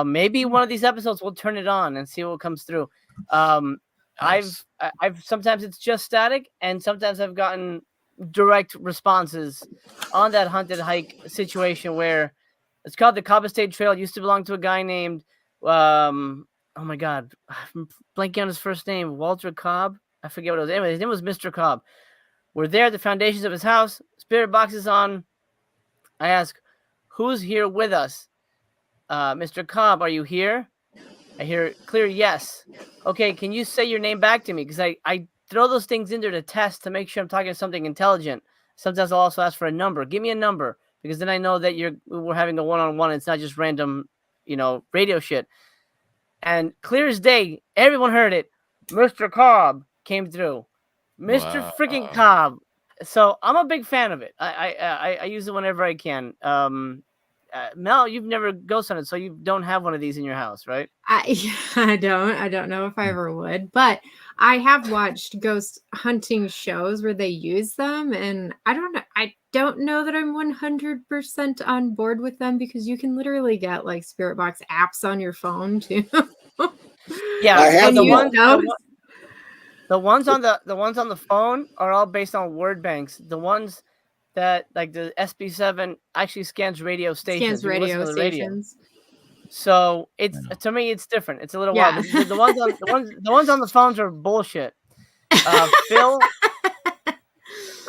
Maybe one of these episodes we'll turn it on and see what comes through. Nice. I've sometimes it's just static, and sometimes I've gotten direct responses on that haunted hike situation where it's called the Cobb Estate Trail. It used to belong to a guy named oh my god, I'm blanking on his first name. Walter Cobb. I forget what it was. Anyway, his name was Mr. Cobb. We're there at the foundations of his house. Spirit box is on. I ask, who's here with us? Mr. Cobb, are you here? I hear clear yes. Okay, can you say your name back to me? Because I throw those things in there to test to make sure I'm talking to something intelligent. Sometimes I'll also ask for a number. Give me a number, because then I know that we're having a one-on-one. It's not just random, radio shit. And clear as day, everyone heard it. Mr. Cobb came through. Mr. Freaking Cobb. So I'm a big fan of it. I use it whenever I can. Mel, you've never ghost hunted, so you don't have one of these in your house, right? I don't know if I ever would, but I have watched ghost hunting shows where they use them, and I don't know that I'm 100% on board with them, because you can literally get like Spirit Box apps on your phone too. Yeah, I have the ones on the phone are all based on word banks. The ones that, like the SB7, actually scans radio stations. Scans radio Radio. stations. So to me it's different. It's a little Yeah. wild. The ones on the phones are bullshit. Phil,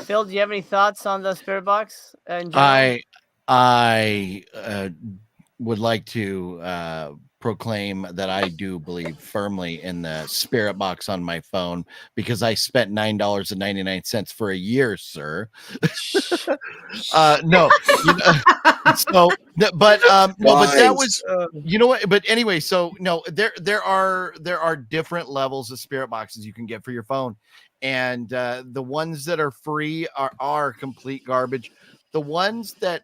do you have any thoughts on the Spirit Box in general? I would like to proclaim that I do believe firmly in the Spirit Box on my phone, because I spent $9.99 for a year, sir. No, so but that was, but anyway, so no, there are different levels of Spirit Boxes you can get for your phone, and the ones that are free are complete garbage. The ones that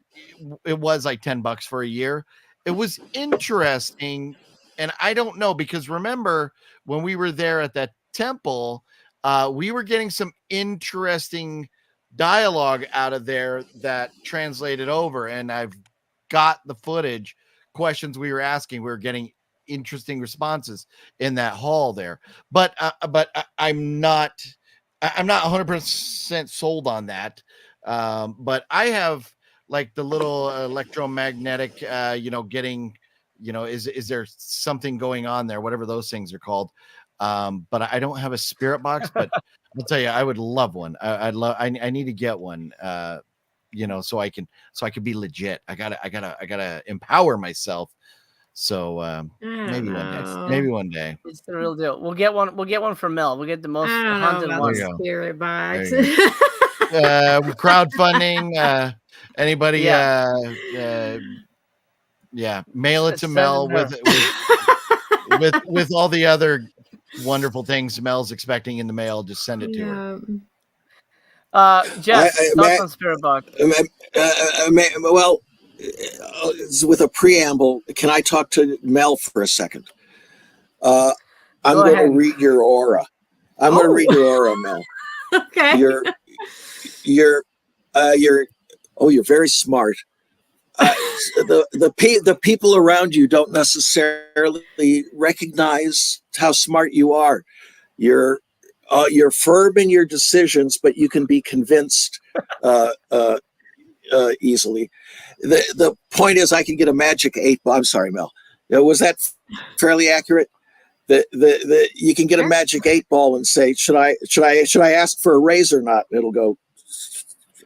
it was like $10 for a year, it was interesting. And I don't know, because remember when we were there at that temple, we were getting some interesting dialogue out of there that translated over, and I've got the footage. Questions we were asking, we were getting interesting responses in that hall there. But I'm not 100% sold on that. But I have like the little electromagnetic, getting, is there something going on there, whatever those things are called. But I don't have a Spirit Box, but I'll tell you, I would love one. I need to get one, so I can be legit. I gotta empower myself. So maybe one day. It's the real deal. We'll get one for Mel. We'll get the most haunted one. Spirit Box. Crowdfunding. Anybody? Mail it to Mel with all the other wonderful things Mel's expecting in the mail. Just send it to her. Jeff, thoughts on Spirit Box? Well, with a preamble, can I talk to Mel for a second? I'm Go going to ahead. read your aura. I'm going to read your aura, Mel. Okay. You're very smart. The people around you don't necessarily recognize how smart you are. You're firm in your decisions, but you can be convinced easily. The point is, I can get a magic 8 ball. I'm sorry, Mel. Was that fairly accurate? You can get a magic 8 ball and say, should I ask for a raise or not? And it'll go,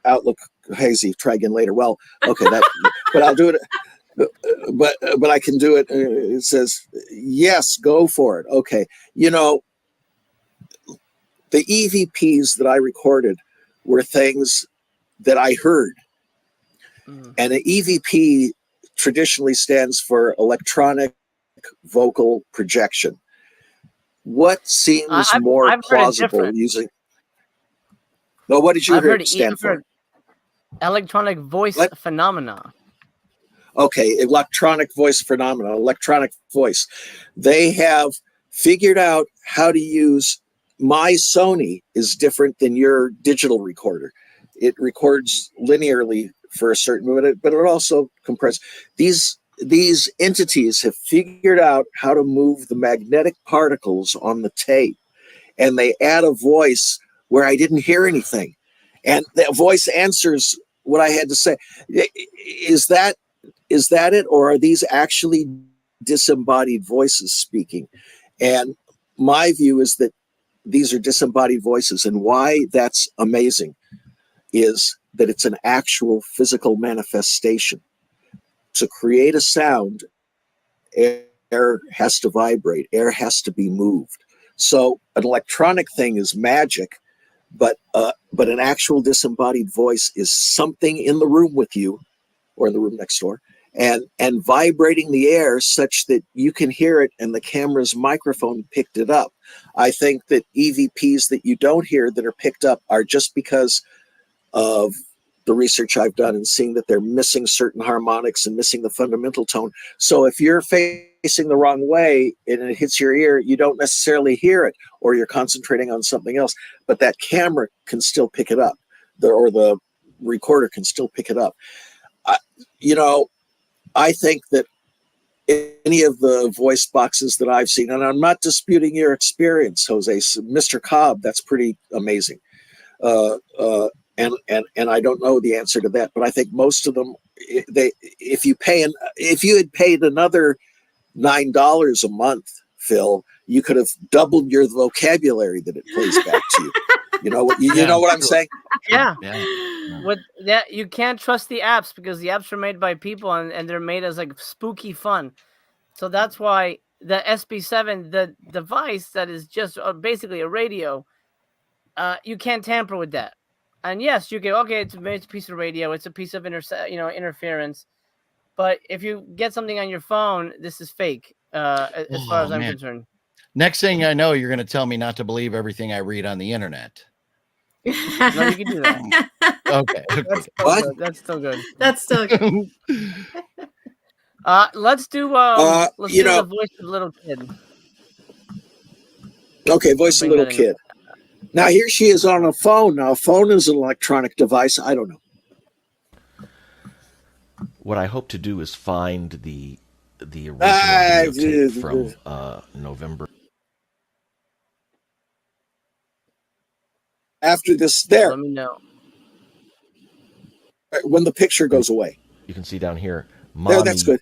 outlook hazy. Try again later. Well, okay, but I'll do it. But I can do it. It says yes, go for it. Okay, the EVPs that I recorded were things that I heard. And an EVP traditionally stands for electronic vocal projection. What seems more plausible using? No, what did you hear it stand for? Electronic voice phenomena. Okay, electronic voice phenomena, electronic voice. They have figured out how to use. My Sony is different than your digital recorder. It records linearly for a certain minute, but it also compresses. These entities have figured out how to move the magnetic particles on the tape, and they add a voice where I didn't hear anything, and that voice answers what I had to say. Is that it, or are these actually disembodied voices speaking? And my view is that these are disembodied voices, and why that's amazing is that it's an actual physical manifestation. To create a sound, air has to vibrate, air has to be moved. So an electronic thing is magic, but an actual disembodied voice is something in the room with you or in the room next door and vibrating the air such that you can hear it and the camera's microphone picked it up. I think that EVPs that you don't hear that are picked up are just because of the research I've done and seeing that they're missing certain harmonics and missing the fundamental tone. So if you're facing the wrong way and it hits your ear, you don't necessarily hear it, or you're concentrating on something else, but that camera can still pick it up, or the recorder can still pick it up. I think that any of the voice boxes that I've seen, and I'm not disputing your experience, Jose, Mr. Cobb, that's pretty amazing. And I don't know the answer to that, but I think most of them, if you had paid another $9 a month, Phil, you could have doubled your vocabulary that it plays back to you. You know what I'm saying? Yeah. With that, you can't trust the apps because the apps are made by people and they're made as like spooky fun. So that's why the SB7, the device that is just basically a radio, you can't tamper with that. And yes, you go, okay, it's a piece of radio, it's a piece of interference. But if you get something on your phone, this is fake, as far as I'm concerned. Next thing I know, you're going to tell me not to believe everything I read on the internet. No, you can do that. Okay. That's still good. That's still good. Let's do the voice of little kid. Okay, voice of little kid. Now here she is on a phone. Now a phone is an electronic device. I don't know. What I hope to do is find the original videotape from November. After this, there. Let me know. When the picture goes away. You can see down here. Mommy. There, that's good.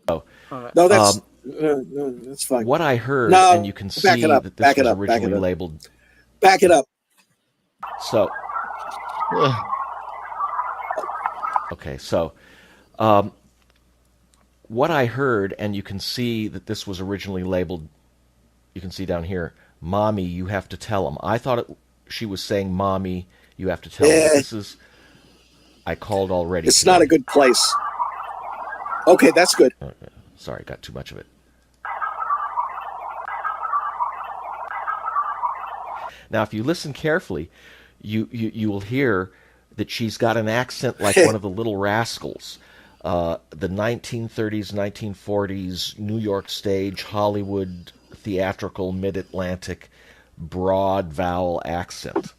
Oh. No, that's fine. What I heard, and you can see that this was originally labeled. Back it up. So. Okay, so. What I heard, and you can see that this was originally labeled, you can see down here, Mommy, you have to tell him. I thought she was saying, Mommy, you have to tell him. This is, I called already. It's not a good place. Okay, that's good. Okay. Sorry, got too much of it. Now, if you listen carefully, you will hear that she's got an accent like one of the Little Rascals. The 1930s, 1940s New York stage, Hollywood, theatrical, mid-Atlantic, broad vowel accent.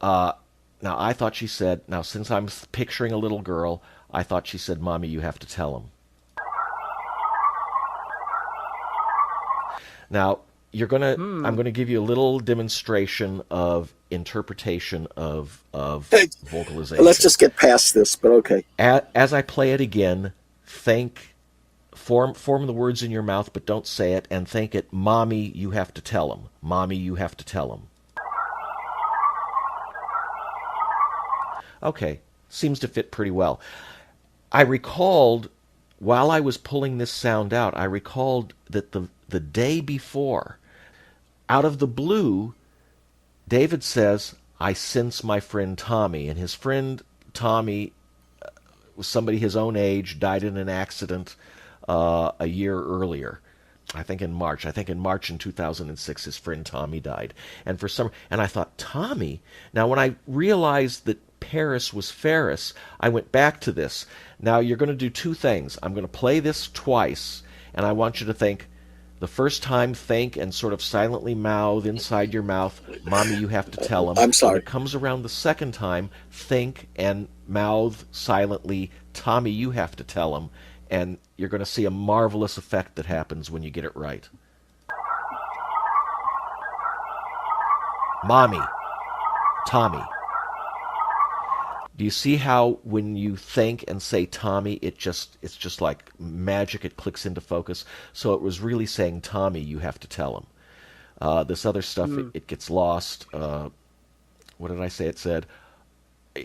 Now, I thought she said, now since I'm picturing a little girl, I thought she said, Mommy, you have to tell him. Now, I'm gonna give you a little demonstration of interpretation of vocalization. Let's just get past this, but okay. As I play it again, form the words in your mouth, but don't say it, and think it, Mommy, you have to tell him. Mommy, you have to tell him. Okay, seems to fit pretty well. I recalled, while I was pulling this sound out, I recalled that the day before, out of the blue, David says, I sense my friend Tommy. And his friend Tommy was somebody his own age, died in an accident a year earlier. I think in March in 2006, his friend Tommy died. And I thought, Tommy? Now, when I realized that Paris was Ferris, I went back to this. Now, you're going to do two things. I'm going to play this twice, and I want you to think, the first time, think and sort of silently mouth inside your mouth, Mommy, you have to tell him. I'm sorry. When it comes around the second time, think and mouth silently, Tommy, you have to tell him. And you're going to see a marvelous effect that happens when you get it right. Mommy, Tommy. Do you see how when you think and say Tommy, it's just like magic, it clicks into focus? So it was really saying, Tommy, you have to tell him. This other stuff, it gets lost. What did I say? It said,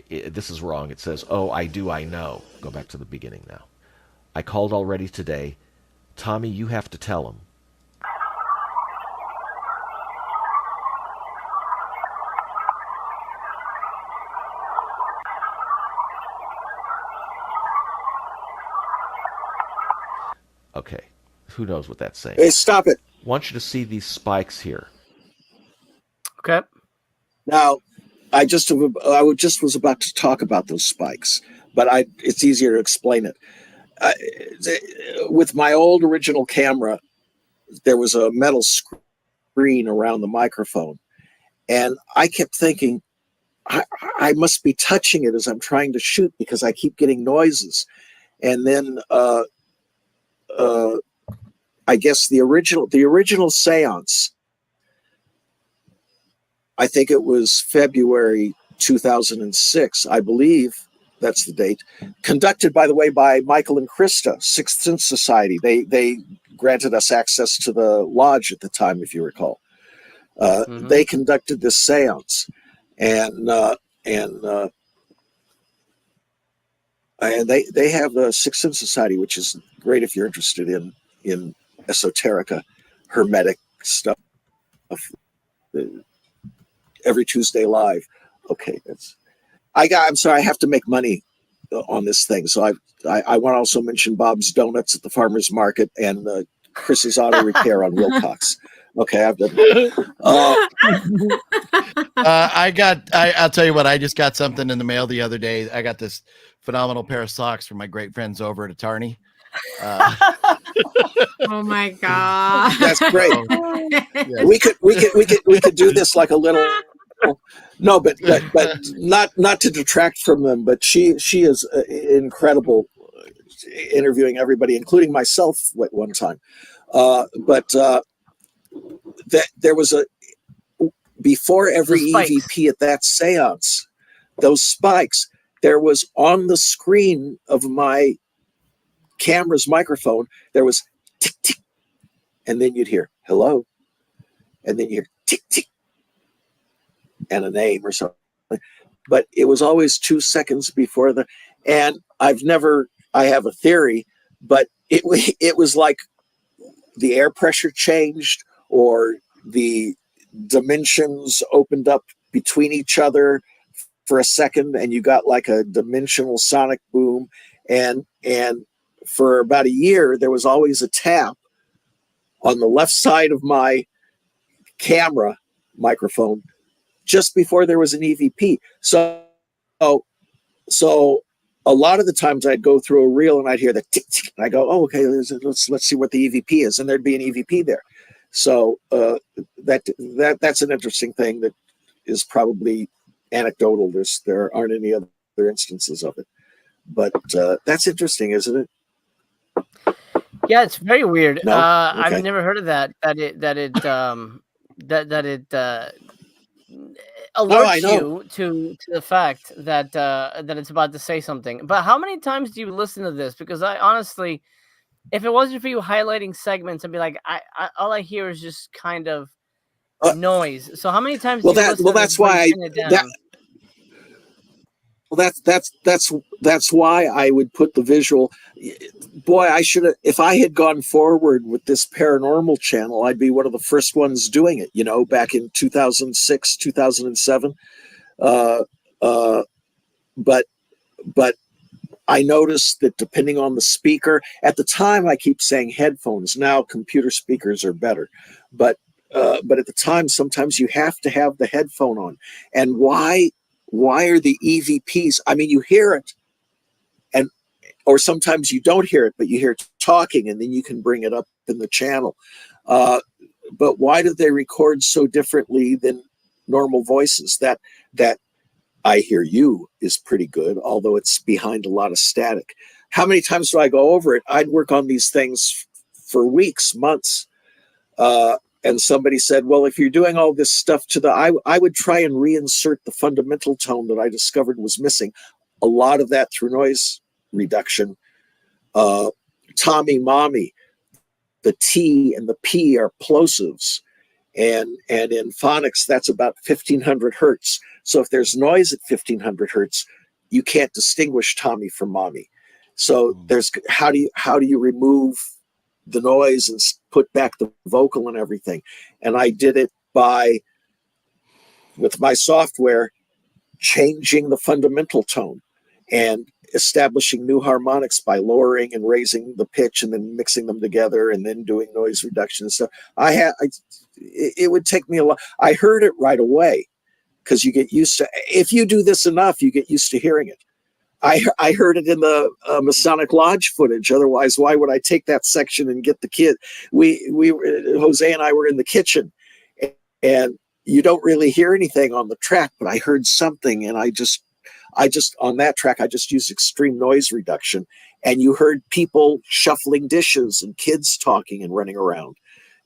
this is wrong. It says, oh, I do, I know. Go back to the beginning now. I called already today. Tommy, you have to tell him. Okay, who knows what that's saying? Hey, stop it. I want you to see these spikes here. Okay. Now, I just was about to talk about those spikes, but it's easier to explain it. With my old original camera, there was a metal screen around the microphone, and I kept thinking, I must be touching it as I'm trying to shoot because I keep getting noises. And then I guess the original seance, I think it was February 2006, I believe that's the date, conducted, by the way, by Michael and Krista, Sixth Sense Society. They granted us access to the lodge at the time, if you recall. They conducted this seance, and they have a Sixth Sense Society, which is great if you're interested in esoterica, hermetic stuff. Every Tuesday live. Okay, I'm sorry, I have to make money on this thing. So I want to also mention Bob's Donuts at the farmer's market and Chris's Auto Repair on Wilcox. Okay, I've done I'll tell you what, I just got something in the mail the other day. I got this phenomenal pair of socks from my great friends over at Attorney. Oh my god, that's great. Yeah. We could do this like a little. No, but not to detract from them. But she is incredible, interviewing everybody, including myself at one time. That there was before every EVP at that seance, those spikes, there was on the screen of my camera's microphone, there was tick tick, and then you'd hear hello, and then you hear tick tick, and a name or something. But it was always 2 seconds before and I have a theory, but it was like the air pressure changed or the dimensions opened up between each other for a second, and you got like a dimensional sonic boom. And for about a year, there was always a tap on the left side of my camera microphone just before there was an EVP. So a lot of the times I'd go through a reel and I'd hear the tick, tick, and I go, oh, okay, let's see what the EVP is, and there'd be an EVP there. So that's an interesting thing that is probably anecdotal. There aren't any other instances of it, but that's interesting, isn't it? Yeah, it's very weird. No? I've Okay. never heard of that. That it No, I alerts know. you to the fact that that it's about to say something. But how many times do you listen to this? Because I honestly, if it wasn't for you highlighting segments, I'd be like, I all I hear is just kind of Uh, noise. So how many times well, do you listen to this that's before you why pin it that down? well, that's why I would put the visual. Boy, I should have. If I had gone forward with this paranormal channel, I'd be one of the first ones doing it. You know, back in 2006, 2007. Uh, uh, but but I noticed that depending on the speaker, at the time I keep saying headphones. Now computer speakers are better, but at the time sometimes you have to have the headphone on. And why are the EVPs? I mean, you hear it, and or sometimes you don't hear it, but you hear talking, and then you can bring it up in the channel. But why do they record so differently than normal voices? That I hear you is pretty good, although it's behind a lot of static. How many times do I go over it? I'd work on these things for weeks, months. And somebody said, well, if you're doing all this stuff I would try and reinsert the fundamental tone that I discovered was missing. A lot of that through noise reduction. Tommy, mommy, the T and the P are plosives. And in phonics, that's about 1500 hertz. So if there's noise at 1500 hertz, you can't distinguish Tommy from mommy. So there's how do you remove the noise and put back the vocal and everything? And I did it with my software, changing the fundamental tone and establishing new harmonics by lowering and raising the pitch and then mixing them together and then doing noise reduction and stuff. It would take me a lot. I heard it right away because you get used to, if you do this enough, you get used to hearing it. I heard it in the Masonic Lodge footage. Otherwise, why would I take that section and get the kid? Jose and I were in the kitchen, and you don't really hear anything on the track, but I heard something, and I just on that track I just used extreme noise reduction, and you heard people shuffling dishes and kids talking and running around,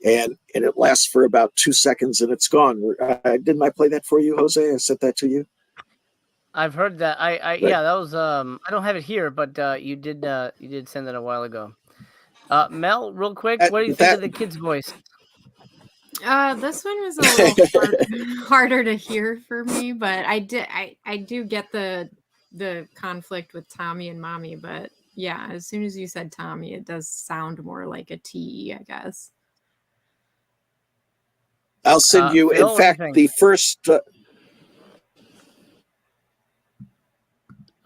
and it lasts for about 2 seconds and it's gone. Didn't I play that for you, Jose? I sent that to you. I've heard that. Right. Yeah, that was I don't have it here, but you did send that a while ago. Mel, real quick, what do you think of the kid's voice? This one was a little harder to hear for me, but I do get the conflict with Tommy and mommy, but yeah, as soon as you said Tommy, it does sound more like a T, I guess. I'll send you, Phil, in fact, the first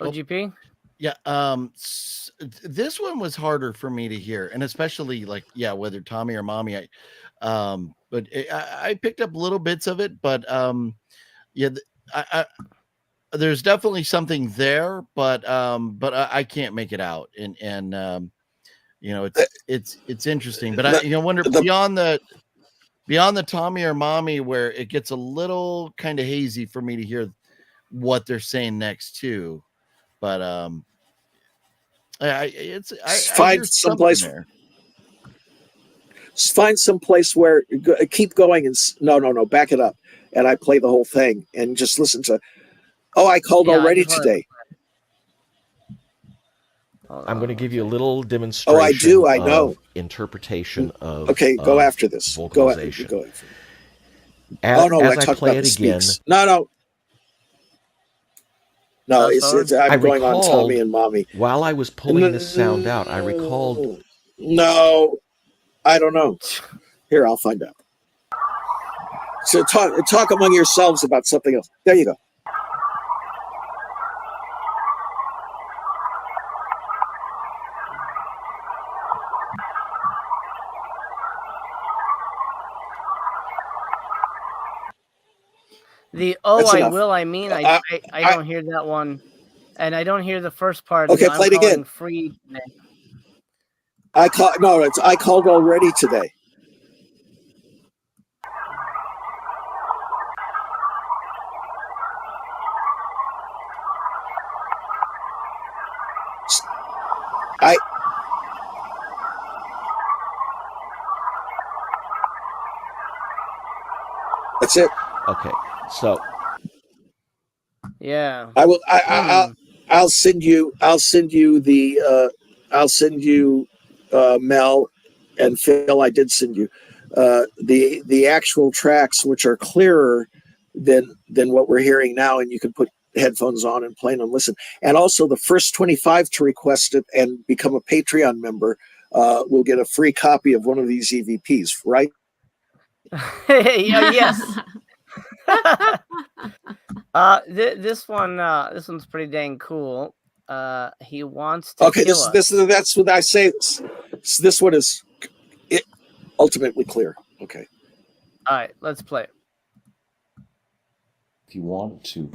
OGP. Yeah, this one was harder for me to hear, and especially whether Tommy or mommy. But I picked up little bits of it, but there's definitely something there, but I can't make it out, and it's interesting, but I wonder beyond the Tommy or mommy, where it gets a little kind of hazy for me to hear what they're saying next too. But find someplace where keep going and no, back it up, and I play the whole thing and just listen to. Oh, I called already today. I'm going to give you a little demonstration. Oh, I do. I know. Interpretation of. Okay, go after this. Vocalization. Go after. As I play it again. No, I'm going on Tommy and mommy. While I was pulling this sound out, I recalled. No, I don't know. Here, I'll find out. So talk among yourselves about something else. There you go. That's I enough. will, I mean, I don't hear that one, and I don't hear the first part. Okay, I'm play it again. calling free today. I called already today. That's it. Okay, so Yeah. I will. Hmm. I'll send you. I'll send you the. I'll send you, Mel and Phil. I did send you the actual tracks, which are clearer than what we're hearing now, and you can put headphones on and play and listen. And also, the first 25 to request it and become a Patreon member will get a free copy of one of these EVPs. Right? Yeah, yes. This one's pretty dang cool. He wants to Okay. kill us. That's what I say. This one is ultimately clear. Okay. All right, let's play it. If you want to,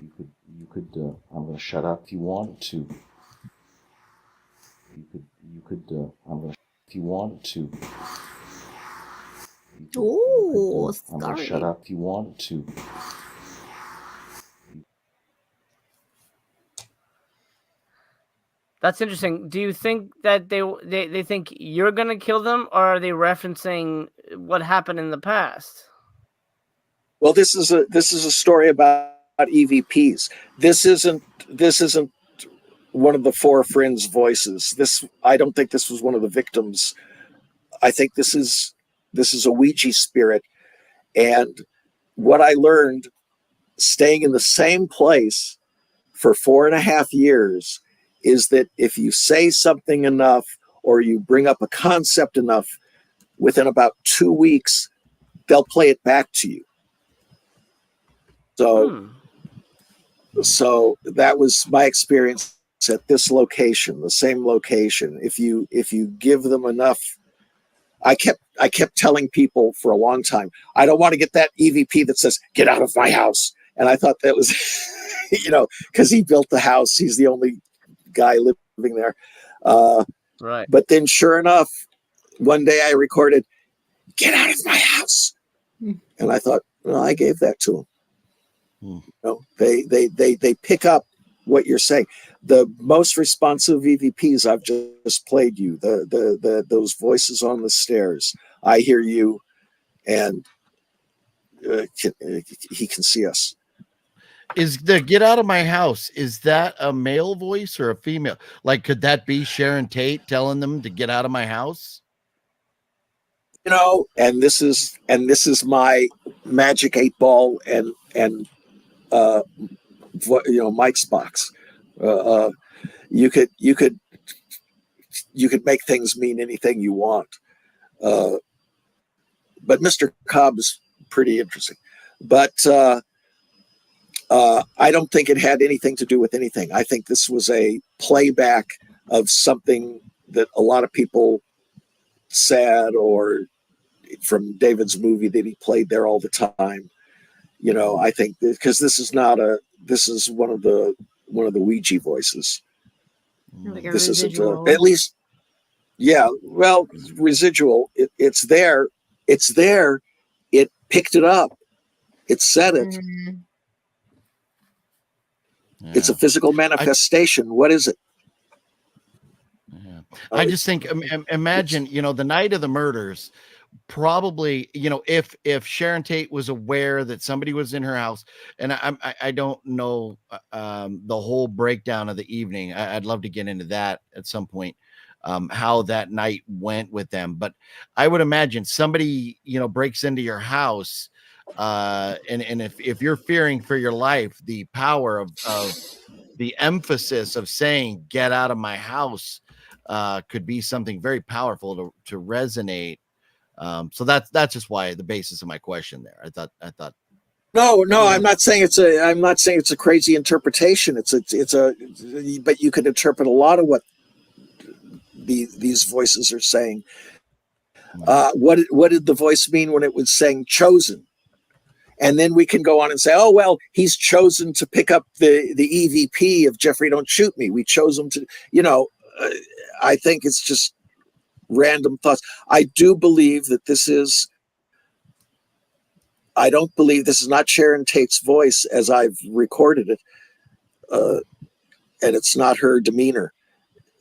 you could. I'm going to shut up. If you want to, you could. I'm going to. If you want to. Ooh, I'm going to shut up. If you want to. That's interesting. Do you think that they think you're gonna kill them, or are they referencing what happened in the past? Well, this is a story about EVPs. This isn't one of the four friends' voices. I don't think this was one of the victims. I think this is a Ouija spirit. And what I learned staying in the same place for 4.5 years is that if you say something enough or you bring up a concept enough, within about 2 weeks, they'll play it back to you. So that was my experience at this location, the same location. If you give them enough, I kept telling people for a long time, I don't want to get that EVP that says, "Get out of my house." And I thought that was, because he built the house. He's the only guy living there. Right. But then sure enough, one day I recorded, "Get out of my house." And I thought, well, I gave that to him. They pick up what you're saying. The most responsive EVPs I've just played you, those voices on the stairs. I hear you, and he can see us. Is the "get out of my house," is that a male voice or a female? Like, could that be Sharon Tate telling them to get out of my house? And this is my magic 8-ball and Mike's box. You could make things mean anything you want. But Mr. Cobb is pretty interesting. But I don't think it had anything to do with anything. I think this was a playback of something that a lot of people said, or from David's movie that he played there all the time. I think because this is one of the Ouija voices. Like a This residual. isn't at least, yeah. Well, residual. It's there. It's there. It picked it up. It said it. Yeah. It's a physical manifestation. What is it? Yeah. I just think, imagine, the night of the murders, probably, if Sharon Tate was aware that somebody was in her house, and I don't know the whole breakdown of the evening. I'd love to get into that at some point, how that night went with them. But I would imagine somebody, breaks into your house, and if you're fearing for your life, the power of the emphasis of saying, "Get out of my house," could be something very powerful to resonate. So that's just why the basis of my question there. I thought. No, I'm not saying it's a crazy interpretation. But you could interpret a lot of what these voices are saying. What did the voice mean when it was saying chosen? And then we can go on and say, oh, well, he's chosen to pick up the EVP of Jeffrey Don't Shoot Me. We chose him to, I think it's just random thoughts. I don't believe this is not Sharon Tate's voice as I've recorded it. And it's not her demeanor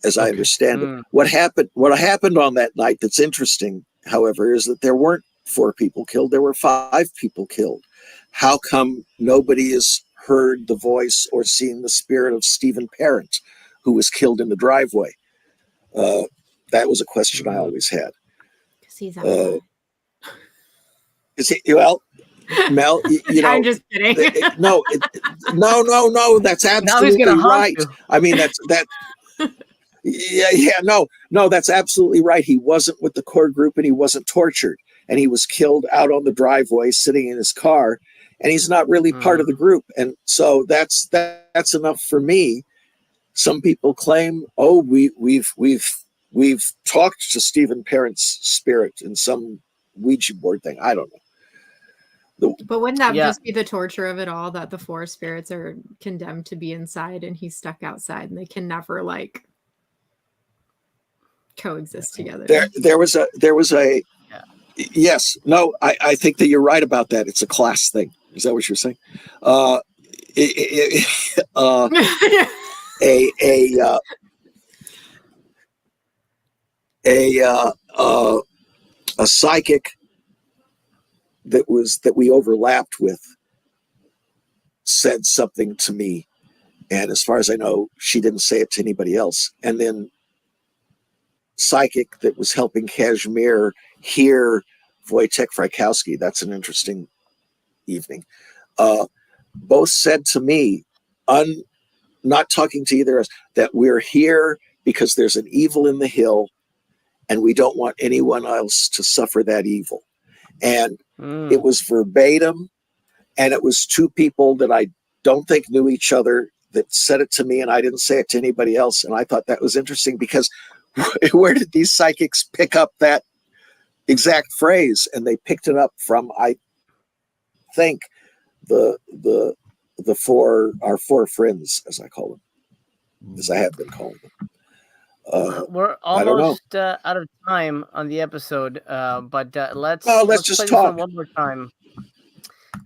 as I understand it. What happened on that night that's interesting, however, is that there weren't 4 people killed. There were 5 people killed. How come nobody has heard the voice or seen the spirit of Stephen Parent, who was killed in the driveway? That was a question I always had. Because he's out. Is he? Well, Mel, I'm just kidding. No. That's absolutely right. I mean, no, that's absolutely right. He wasn't with the core group, and he wasn't tortured, and he was killed out on the driveway, sitting in his car, and he's not really part of the group. And so that's enough for me. Some people claim, oh, we've talked to Stephen Parent's spirit in some Ouija board thing. I don't know. But wouldn't that just be the torture of it all, that the 4 spirits are condemned to be inside and he's stuck outside and they can never coexist together? There was a yes. No, I think that you're right about that. It's a class thing. Is that what you're saying? A psychic that we overlapped with said something to me, and as far as I know, she didn't say it to anybody else. And then psychic that was helping Kashmir hear Wojtek Frykowski, that's an interesting evening, both said to me, not talking to either of us, that we're here because there's an evil in the hill and we don't want anyone else to suffer that evil. And it was verbatim, and it was 2 people that I don't think knew each other that said it to me, and I didn't say it to anybody else. And I thought that was interesting, because where did these psychics pick up that exact phrase? And they picked it up from, I think, our 4 friends, as I call them, as I have been calling them. We're almost out of time on the episode, but let's just play talk this one more time.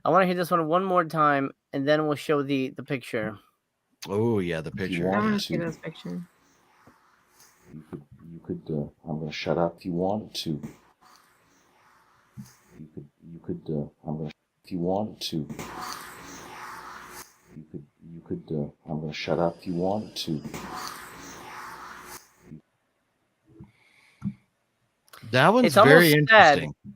I want to hear this one more time, and then we'll show the picture. Oh yeah, the picture. I want to see this picture. You could. I'm going to shut up if you wanted to. You could. I'm going to. If you wanted to. You could. I'm going to shut up if you wanted to. That one's It's very almost interesting. sad.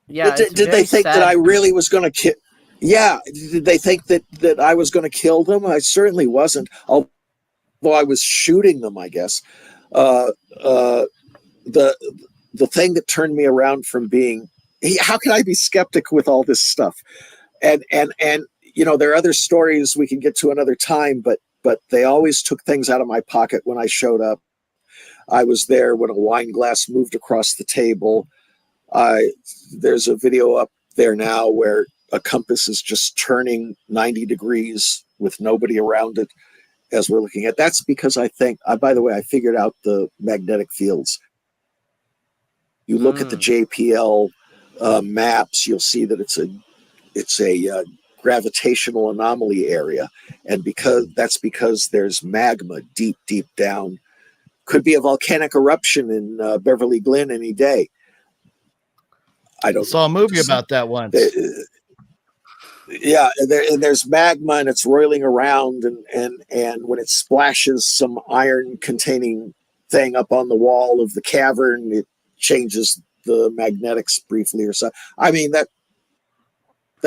Yeah. Did they think that I really was going to kill? Yeah. Did they think that I was going to kill them? I certainly wasn't. Although I was shooting them, I guess. The thing that turned me around from being, how can I be skeptic with all this stuff? And there are other stories we can get to another time, but they always took things out of my pocket when I showed up. I was there when a wine glass moved across the table. There's a video up there now where a compass is just turning 90 degrees with nobody around it as we're looking at. That's because I think, by the way, I figured out the magnetic fields. You look at the JPL maps, you'll see that it's a gravitational anomaly area, and because there's magma deep down. Could be a volcanic eruption in Beverly Glen any day. I saw a movie about that once. Yeah, there's magma and it's roiling around, and when it splashes some iron-containing thing up on the wall of the cavern, it changes the magnetics briefly or so. I mean, that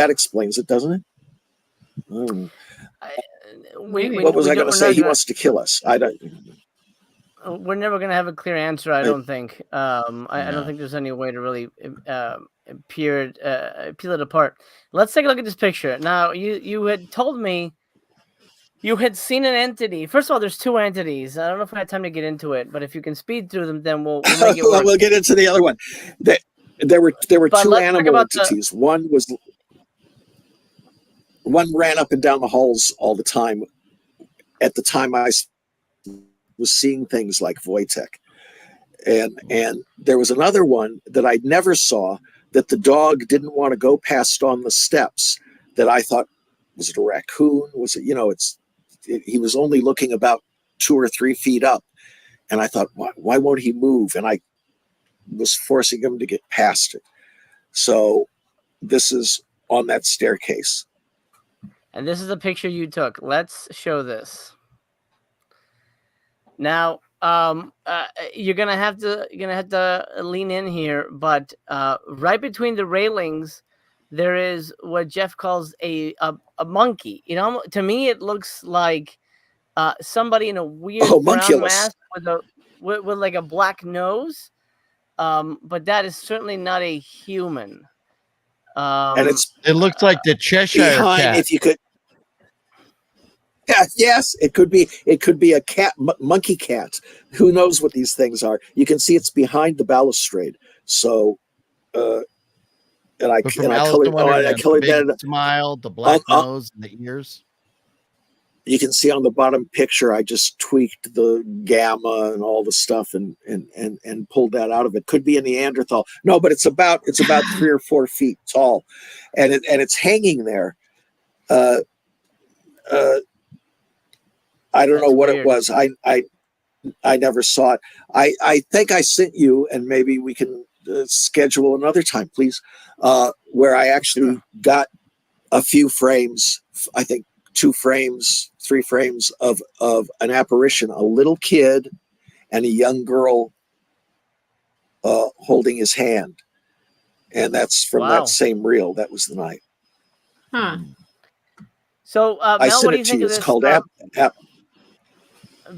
explains it, doesn't it? What was I going to say? He wants to kill us. I don't. We're never going to have a clear answer, I don't think. I don't think there's any way to really peel it apart. Let's take a look at this picture. Now, you had told me you had seen an entity. First of all, there's 2 entities. I don't know if we had time to get into it, but if you can speed through them, then we'll make it work. We'll get into the other one. There were 2 animal entities. One was one ran up and down the halls all the time. At the time, I was seeing things like Wojtek. And there was another one that I never saw, that the dog didn't want to go past on the steps, that I thought, was it a raccoon? Was it, he was only looking about 2 or 3 feet up. And I thought, why won't he move? And I was forcing him to get past it. So this is on that staircase. And this is a picture you took. Let's show this. Now, you're gonna have to lean in here, but right between the railings, there is what Jeff calls a monkey. To me, it looks like somebody in a weird brown Homunculus. mask with like a black nose. But that is certainly not a human. And It looks like the Cheshire behind, cat. if you could. Yeah, yes, it could be a cat, monkey cat. Who knows what these things are? You can see it's behind the balustrade. So, and I But from and I Alice colored, in Wonderland, I colored the big that. smile, the black nose, and the ears. You can see on the bottom picture, I just tweaked the gamma and all the stuff and pulled that out of it. Could be a Neanderthal. No, but it's about 3 or 4 feet tall, and it's hanging there. I don't know what it was. I never saw it. I think I sent you, and maybe we can schedule another time, please, where I actually got a few frames. I think 2 frames, 3 frames of an apparition, a little kid and a young girl holding his hand. And that's from that same reel. That was the night. Huh. So, Mel, I sent what do you it to think you. of It's this called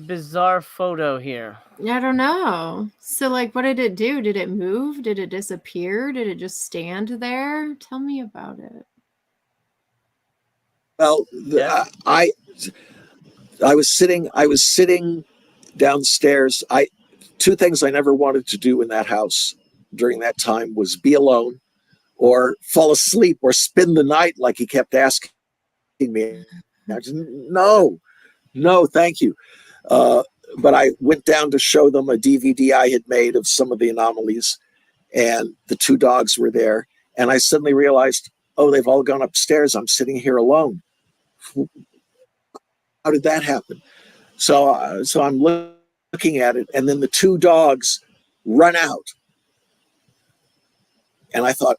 bizarre photo here? I don't know. So, like, what did it do? Did it move? Did it disappear? Did it just stand there? Tell me about it. Well, I was sitting downstairs. 2 things I never wanted to do in that house during that time was be alone or fall asleep or spend the night, like he kept asking me. I just, no, thank you. But I went down to show them a DVD I had made of some of the anomalies, and the 2 dogs were there. And I suddenly realized, oh, they've all gone upstairs. I'm sitting here alone. How did that happen? So I'm looking at it, and then the 2 dogs run out. And I thought,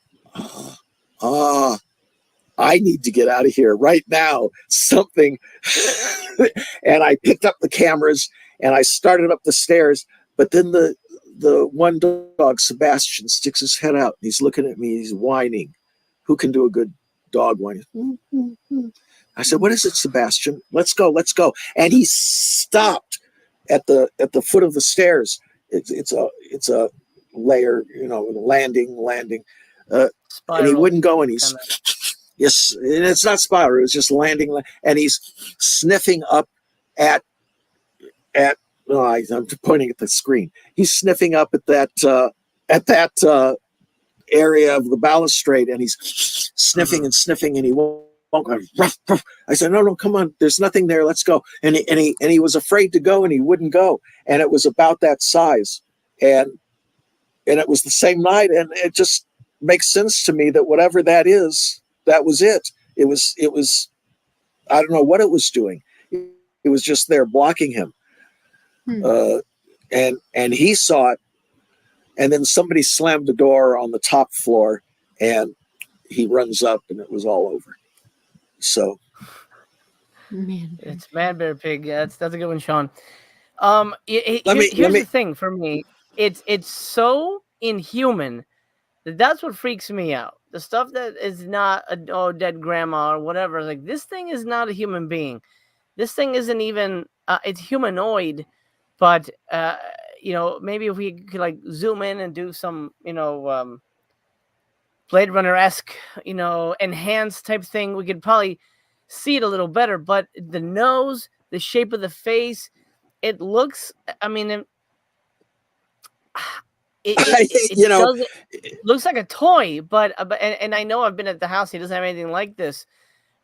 I need to get out of here right now. Something. And I picked up the cameras and I started up the stairs. But then the one dog, Sebastian, sticks his head out. He's looking at me. He's whining. Who can do a good dog whining? I said, "What is it, Sebastian? Let's go. And he stopped at the foot of the stairs. It's a layer, landing. And he wouldn't go, and he's yes, and it's not spiral. It was just landing, and he's sniffing up at. I'm pointing at the screen. He's sniffing up at that area of the balustrade, and he's sniffing and sniffing, and he won't go. Ruff, ruff. I said, no, come on. There's nothing there. Let's go. And he was afraid to go, and he wouldn't go. And it was about that size, and it was the same night, and it just makes sense to me that whatever that is, that was it. It was. I don't know what it was doing. It was just there blocking him. And he saw it, and then somebody slammed the door on the top floor, and he runs up, and it was all over. So, Man, it's Man Bear Pig. Yeah, that's a good one, Sean. Here's the thing for me. It's so inhuman that's what freaks me out. The stuff that is not a dead grandma or whatever. Like, this thing is not a human being. This thing isn't even. It's humanoid, but maybe if we could like zoom in and do some Blade Runner-esque enhanced type thing, we could probably see it a little better. But the nose, the shape of the face, it looks. I mean, it looks like a toy, but I know I've been at the house. He doesn't have anything like this,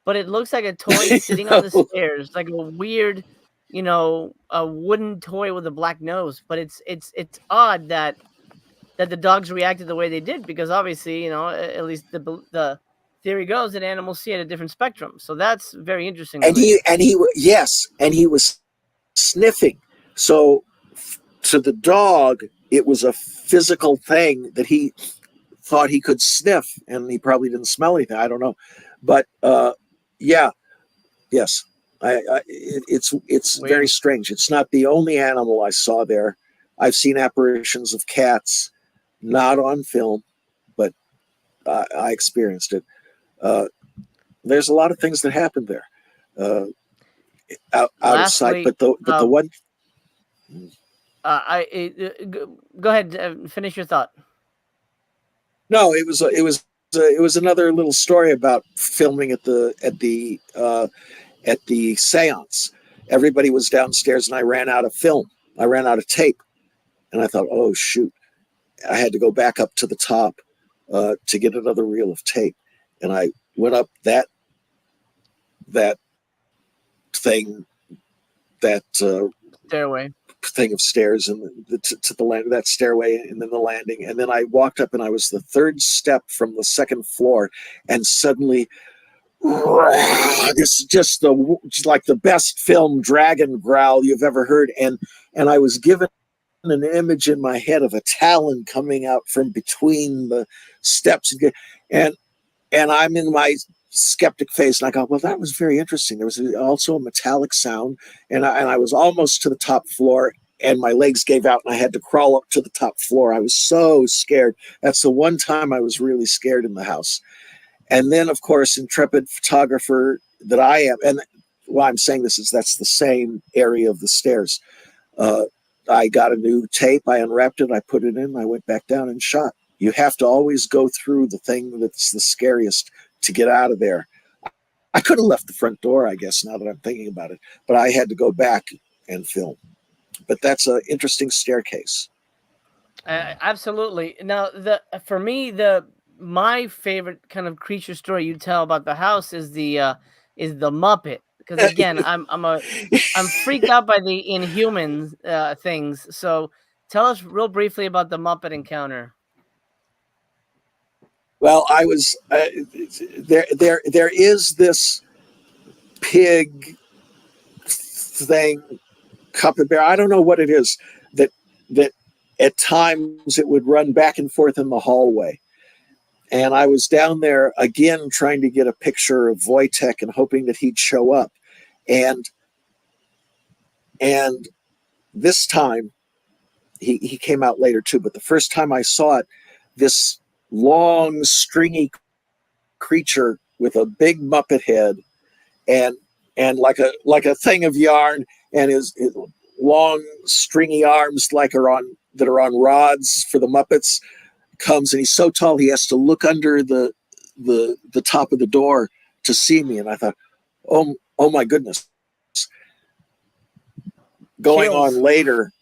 but it looks like a toy sitting on the stairs, like a weird, a wooden toy with a black nose. But it's odd that the dogs reacted the way they did, because obviously, at least the theory goes that animals see at a different spectrum. So that's very interesting. And he was sniffing. So to the dog, it was a physical thing that he thought he could sniff, and he probably didn't smell anything. I don't know, but yes, it's very strange. It's not the only animal I saw there. I've seen apparitions of cats, not on film, but I experienced it. There's a lot of things that happened there, out of sight. But the one. Go ahead, finish your thought. No, it was another little story about filming at the seance. Everybody was downstairs, and I ran out of film. I ran out of tape, and I thought, oh shoot, I had to go back up to the top to get another reel of tape, and I went up that thing, that stairway thing of stairs, and to the land, that stairway, and then the landing, and then I walked up, and I was the third step from the second floor, and suddenly, this is just like the best film dragon growl you've ever heard, and I was given an image in my head of a talon coming out from between the steps, and I'm in my skeptic face, and I go, well, that was very interesting. There was also a metallic sound, and I was almost to the top floor, and my legs gave out, and I had to crawl up to the top floor. I was so scared. That's the one time I was really scared in the house. And then, of course, intrepid photographer that I am, and why I'm saying this is that's the same area of the stairs. I got a new tape, I unwrapped it, I put it in, I went back down and shot. You have to always go through the thing that's the scariest to get out of there. I could have left the front door, I guess, now that I'm thinking about it, but I had to go back and film. But that's an interesting staircase. Absolutely. Now, for me, my favorite kind of creature story you tell about the house is the Muppet. Because again, I'm freaked out by the Inhuman things. So tell us real briefly about the Muppet encounter. Well, I was there is this pig thing, capybara. I don't know what it is that at times it would run back and forth in the hallway. And I was down there again trying to get a picture of Wojtek and hoping that he'd show up. And this time, he came out later too, but the first time I saw it, this long, stringy creature with a big Muppet head and like a thing of yarn, and his long, stringy arms that are on rods for the Muppets, comes, and he's so tall he has to look under the top of the door to see me. And I thought, oh my goodness. Going on later,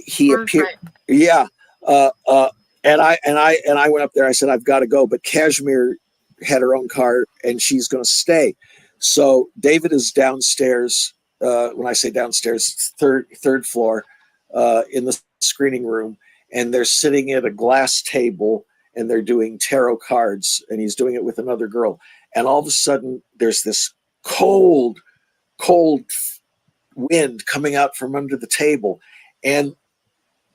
he appeared. Yeah, and I went up there. I said, I've got to go, but Kashmir had her own car, and she's going to stay. So David is downstairs. When I say downstairs, third floor, in the screening room, and they're sitting at a glass table, and they're doing tarot cards, and he's doing it with another girl. And all of a sudden, there's this cold wind coming out from under the table, and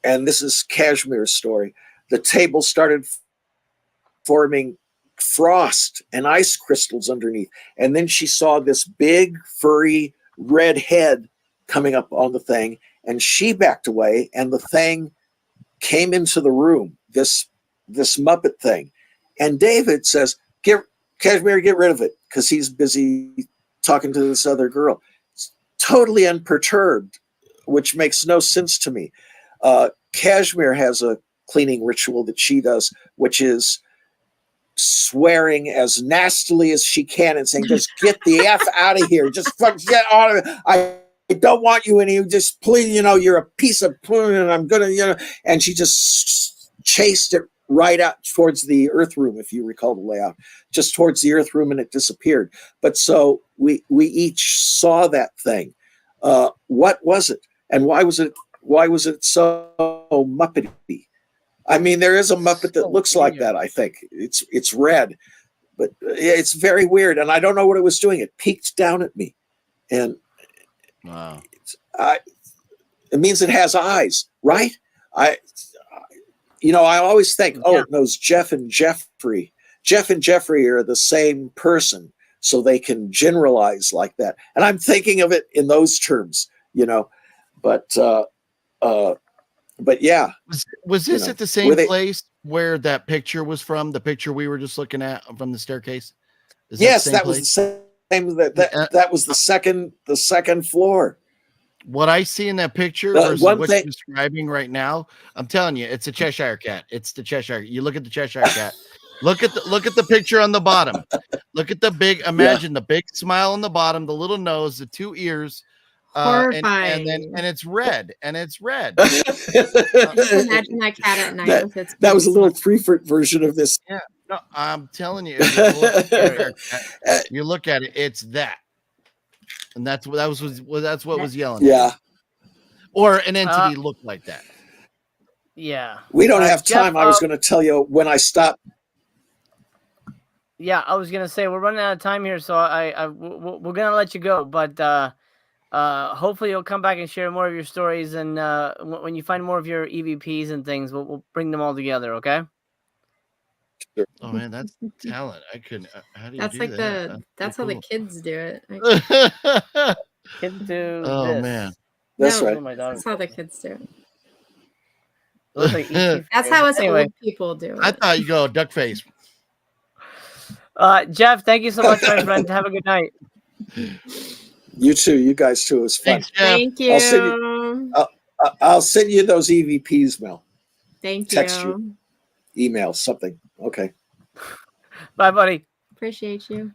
this is Kashmir's story. The table started forming frost and ice crystals underneath, and then she saw this big furry red head coming up on the thing, and she backed away, and the thing came into the room, this Muppet thing. And David says, Kashmir, get rid of it, because he's busy talking to this other girl. Totally unperturbed, which makes no sense to me. Kashmir has a cleaning ritual that she does, which is swearing as nastily as she can and saying, just get the F out of here. Just get out of it. I don't want you in here. Just please, you're a piece of, and I'm going to, and she just chased it right out towards the earth room, if you recall the layout, just towards the earth room, and it disappeared. But so we each saw that thing. What was it, and why was it so Muppety? I mean, there is a Muppet that looks like that. I think it's red, but it's very weird, and I don't know what it was doing. It peeked down at me, and Wow. it means it has eyes, right? I always think, it knows Jeff and Jeffrey. Jeff and Jeffrey are the same person, so they can generalize like that. And I'm thinking of it in those terms, But yeah. Was this at the same place where that picture was from? The picture we were just looking at from the staircase? Yes, that was the same. That was the second floor. What I see in that picture versus what you're describing right now, I'm telling you, it's a Cheshire cat. It's the Cheshire. You look at the Cheshire cat. Look at the picture on the bottom. Look at the big. Imagine the big smile on the bottom, the little nose, the two ears, and it's red. And it's red. Imagine that cat at night with its. That was a little 3-foot version of this. Yeah, no, I'm telling you, you look at it, it's that. And that's what was yelling. Yeah. Or an entity looked like that. Yeah. We don't have time. Jeff, I was going to tell you when I stopped. Yeah, I was going to say we're running out of time here, so we're going to let you go. But hopefully you'll come back and share more of your stories. And when you find more of your EVPs and things, we'll bring them all together. Okay. Oh man, that's talent. I couldn't. How do you do like that? That's how the kids do it. Kids do. Oh this. Man, that's right. That's how the kids do it. That's how us old people do it. I thought you go duck face. Jeff, thank you so much, my friend. Have a good night. You too. You guys too. It was fun. Thanks, Jeff. Thank you. I'll send you those EVPs, Mel. Thank you. Text you. Email something. Okay. Bye, buddy. Appreciate you.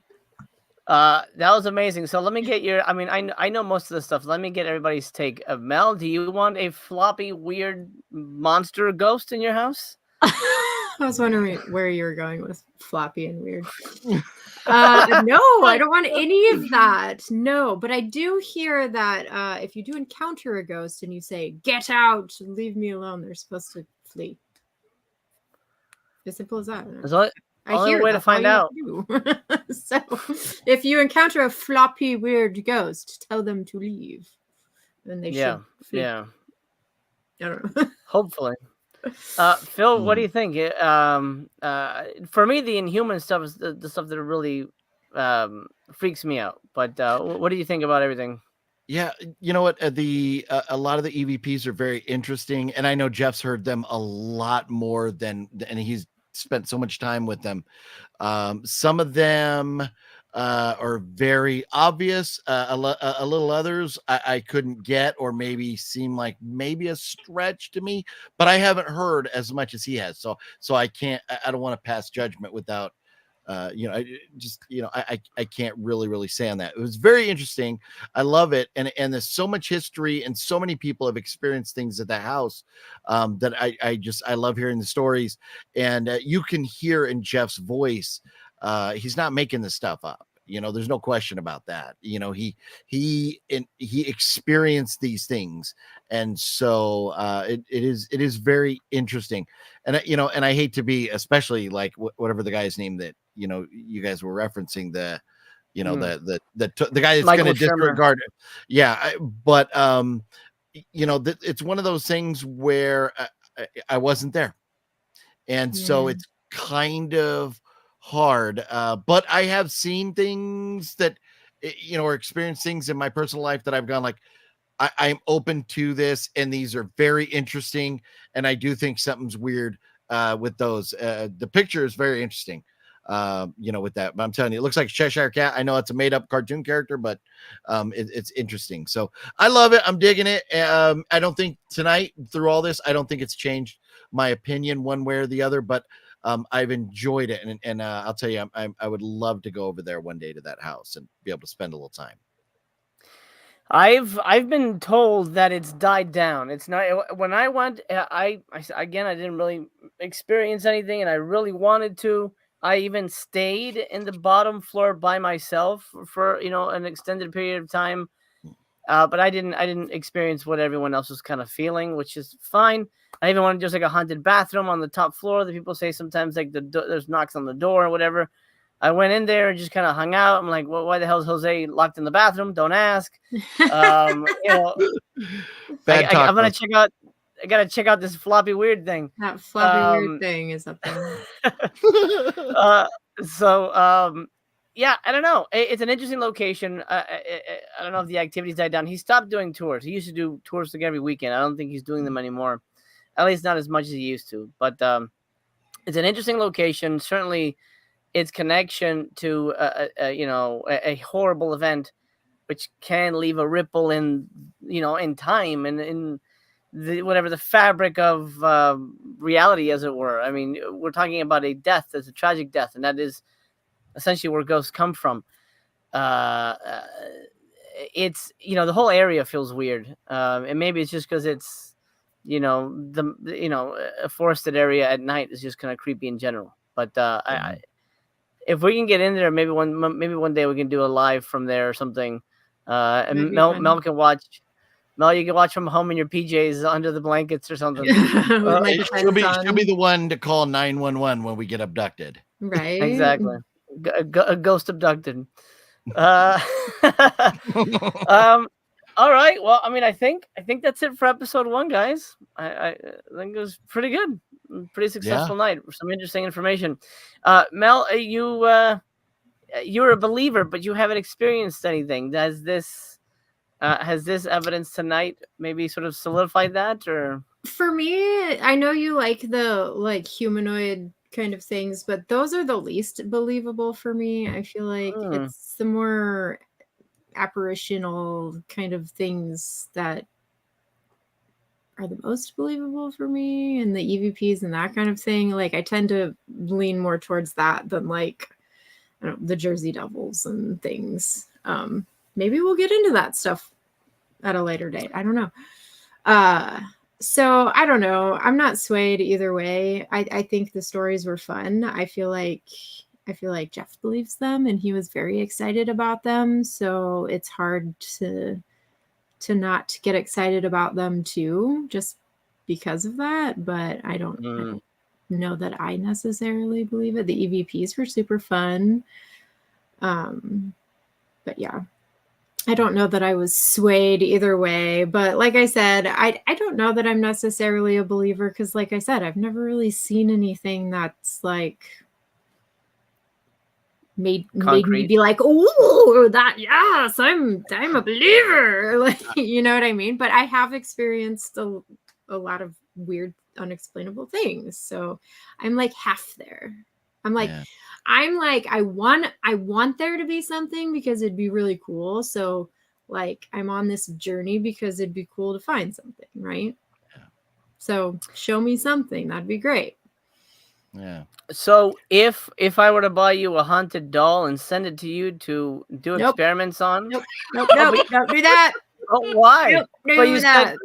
That was amazing. So let me get I know most of the stuff. Let me get everybody's take. Mel, do you want a floppy, weird monster ghost in your house? I was wondering where you were going with floppy and weird. No, I don't want any of that. No, but I do hear that if you do encounter a ghost and you say, "Get out, leave me alone," they're supposed to flee. As simple as that. Only way to find out. So, if you encounter a floppy, weird ghost, tell them to leave. Then they should flee. Yeah. I don't know. Hopefully. Phil, what do you think? For me, the inhuman stuff is the stuff that really freaks me out. But what do you think about everything? Yeah, you know what? A lot of the EVPs are very interesting, and I know Jeff's heard them a lot more and he's spent so much time with them. Some of them are very obvious. A little others I couldn't get, or maybe seem like maybe a stretch to me. But I haven't heard as much as he has, so I can't. I don't want to pass judgment without. I can't really say on that. It was very interesting. I love it. And there's so much history and so many people have experienced things at the house that I love hearing the stories. And you can hear in Jeff's voice, he's not making this stuff up. There's no question about that. He experienced these things. And so it is very interesting. And I hate to be, especially like whatever the guy's name that, you guys were referencing, the guy that's going to disregard it. Yeah. But it's one of those things where I wasn't there. And so it's kind of hard. But I have seen things that, or experienced things in my personal life that I've gone like, I'm open to this, and these are very interesting. And I do think something's weird with those. The picture is very interesting, with that. But I'm telling you, it looks like Cheshire Cat. I know it's a made-up cartoon character, but it's interesting. So I love it. I'm digging it. I don't think tonight, through all this, I don't think it's changed my opinion one way or the other. But I've enjoyed it, and I'll tell you, I would love to go over there one day to that house and be able to spend a little time. I've been told that it's died down. It's not when I went. Again, I didn't really experience anything, and I really wanted to. I even stayed in the bottom floor by myself for an extended period of time. But I didn't experience what everyone else was kind of feeling, which is fine. I even wanted just like a haunted bathroom on the top floor that people say sometimes like there's knocks on the door or whatever. I went in there and just kind of hung out. I'm like, well, why the hell is Jose locked in the bathroom? Don't ask. Bad I'm gonna tacos. check out. I gotta check out this floppy weird thing. That floppy weird thing is up there. uh, yeah, I don't know. It's an interesting location. I don't know if the activities died down. He stopped doing tours. He used to do tours like every weekend. I don't think he's doing them anymore. At least not as much as he used to. But it's an interesting location. Certainly, its connection to a horrible event, which can leave a ripple in time and in whatever the fabric of reality, as it were. I mean, we're talking about a death that's a tragic death, and that is essentially where ghosts come from. It's the whole area feels weird, and maybe it's just because it's a forested area at night is just kind of creepy in general. But if we can get in there, maybe one day we can do a live from there or something. And Mel can watch. Mel, you can watch from home in your PJs under the blankets or something. With my She'll be defense on. the one to call 911 when we get abducted. Right. Exactly. A ghost abducted. All right. Well, I mean, I think that's it for episode 1, guys. I think it was pretty good. Pretty successful night. Some interesting information. Mel, you're a believer, but you haven't experienced anything. Has this evidence tonight maybe sort of solidified that? Or for me, I know you like the humanoid kind of things, but those are the least believable for me. I feel like it's the more apparitional kind of things that are the most believable for me, and the EVPs and that kind of thing. Like, I tend to lean more towards that than the Jersey Devils and things. Maybe we'll get into that stuff at a later date. I don't know. So I don't know. I'm not swayed either way. I think the stories were fun. I feel like Jeff believes them, and he was very excited about them. So it's hard to not get excited about them too, just because of that. But I don't know that I necessarily believe it. The EVPs were super fun. But yeah, I don't know that I was swayed either way. But like I said, I don't know that I'm necessarily a believer, because like I said, I've never really seen anything that's made me be like, oh, that, yes, I'm a believer. You know what I mean? But I have experienced a lot of weird, unexplainable things. So I'm half there. I'm I want there to be something because it'd be really cool. So I'm on this journey because it'd be cool to find something, right? Yeah. So show me something. That'd be great. Yeah. So if I were to buy you a haunted doll and send it to you to do experiments on, nope, don't do that. Oh, why? Nope, do that.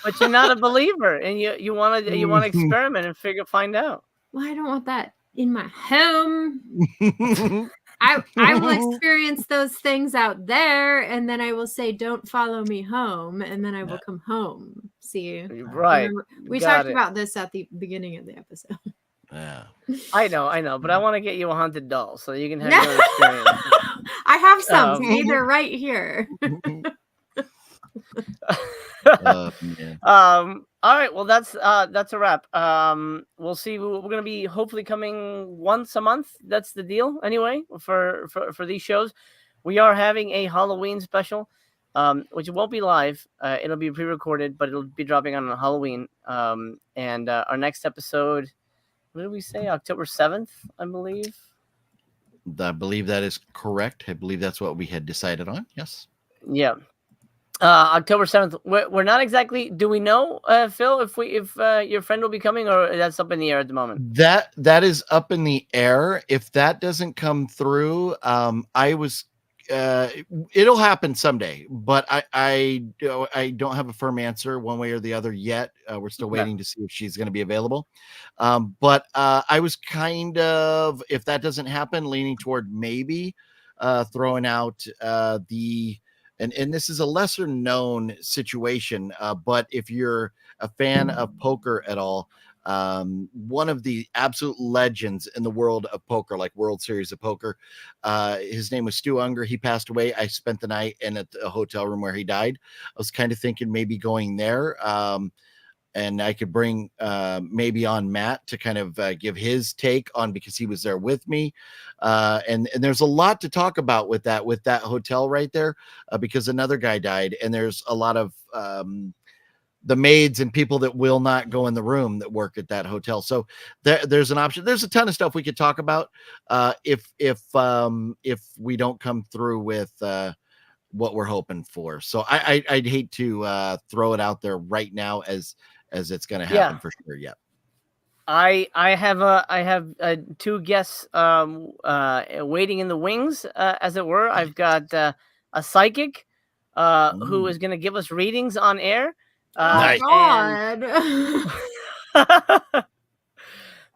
But you're not a believer, and you want to experiment and find out. Well, I don't want that in my home. I will experience those things out there, and then I will say, "Don't follow me home," and then I will come home. See, right? Remember, we talked about this at the beginning of the episode. Yeah, I know, but I want to get you a haunted doll so you can have your experience. I have some. They're right here. All right, well that's a wrap. We'll see. We're gonna be hopefully coming once a month. That's the deal anyway for these shows. We are having a Halloween special, which won't be live. It'll be pre-recorded, but it'll be dropping on Halloween. And our next episode, what did we say? October 7th, I believe. I believe that is correct. I believe that's what we had decided on. Yes. Yeah. October 7th. We're not exactly. Do we know, Phil, if your friend will be coming, or that's up in the air at the moment? That is up in the air. If that doesn't come through, I was it'll happen someday, but I don't have a firm answer one way or the other yet. We're still Okay. waiting to see if she's going to be available. But I was kind of, if that doesn't happen, leaning toward maybe throwing out and this is a lesser known situation, but if you're a fan of poker at all, one of the absolute legends in the world of poker, like World Series of Poker, his name was Stu Unger. He passed away. I spent the night in a hotel room where he died. I was kind of thinking maybe going there, and I could bring maybe on Matt to kind of give his take on, because he was there with me, and there's a lot to talk about with that hotel right there, because another guy died, and there's a lot of the maids and people that will not go in the room that work at that hotel. So there's an option. There's a ton of stuff we could talk about if we don't come through with what we're hoping for. So I'd hate to throw it out there right now as it's going to happen for sure. Yeah. I have two guests waiting in the wings, as it were. I've got a psychic who is going to give us readings on air. Nice. God.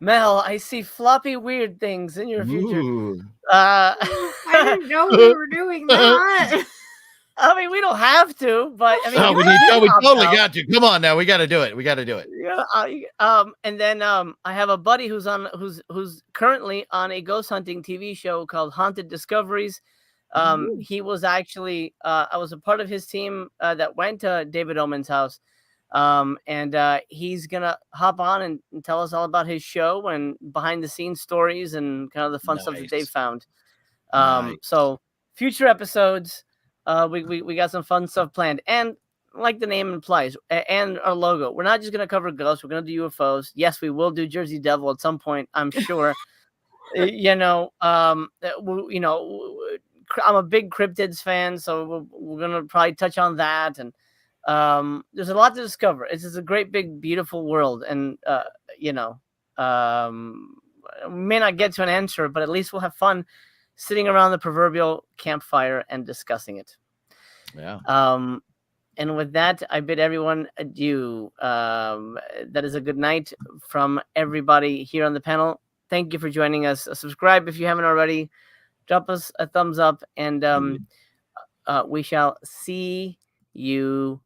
Mel, I see floppy weird things in your future. Ooh. I didn't know we were doing that. I mean, we don't have to, but I mean, we totally got to. Come on now, we got to do it. Yeah. And then I have a buddy who's currently on a ghost hunting TV show called Haunted Discoveries. He was actually I was a part of his team that went to David Oman's house. And he's gonna hop on and tell us all about his show and behind the scenes stories and kind of the fun stuff that they found. So future episodes, we got some fun stuff planned, and like the name implies, and our logo, we're not just gonna cover ghosts, we're gonna do UFOs. Yes, we will do Jersey Devil at some point, I'm sure. I'm a big cryptids fan, so we're gonna probably touch on that, and there's a lot to discover. It's just a great, big, beautiful world, and we may not get to an answer, but at least we'll have fun sitting around the proverbial campfire and discussing it. Yeah. And with that, I bid everyone adieu. That is a good night from everybody here on the panel. Thank you for joining us. Subscribe if you haven't already. Drop us a thumbs up, and we shall see you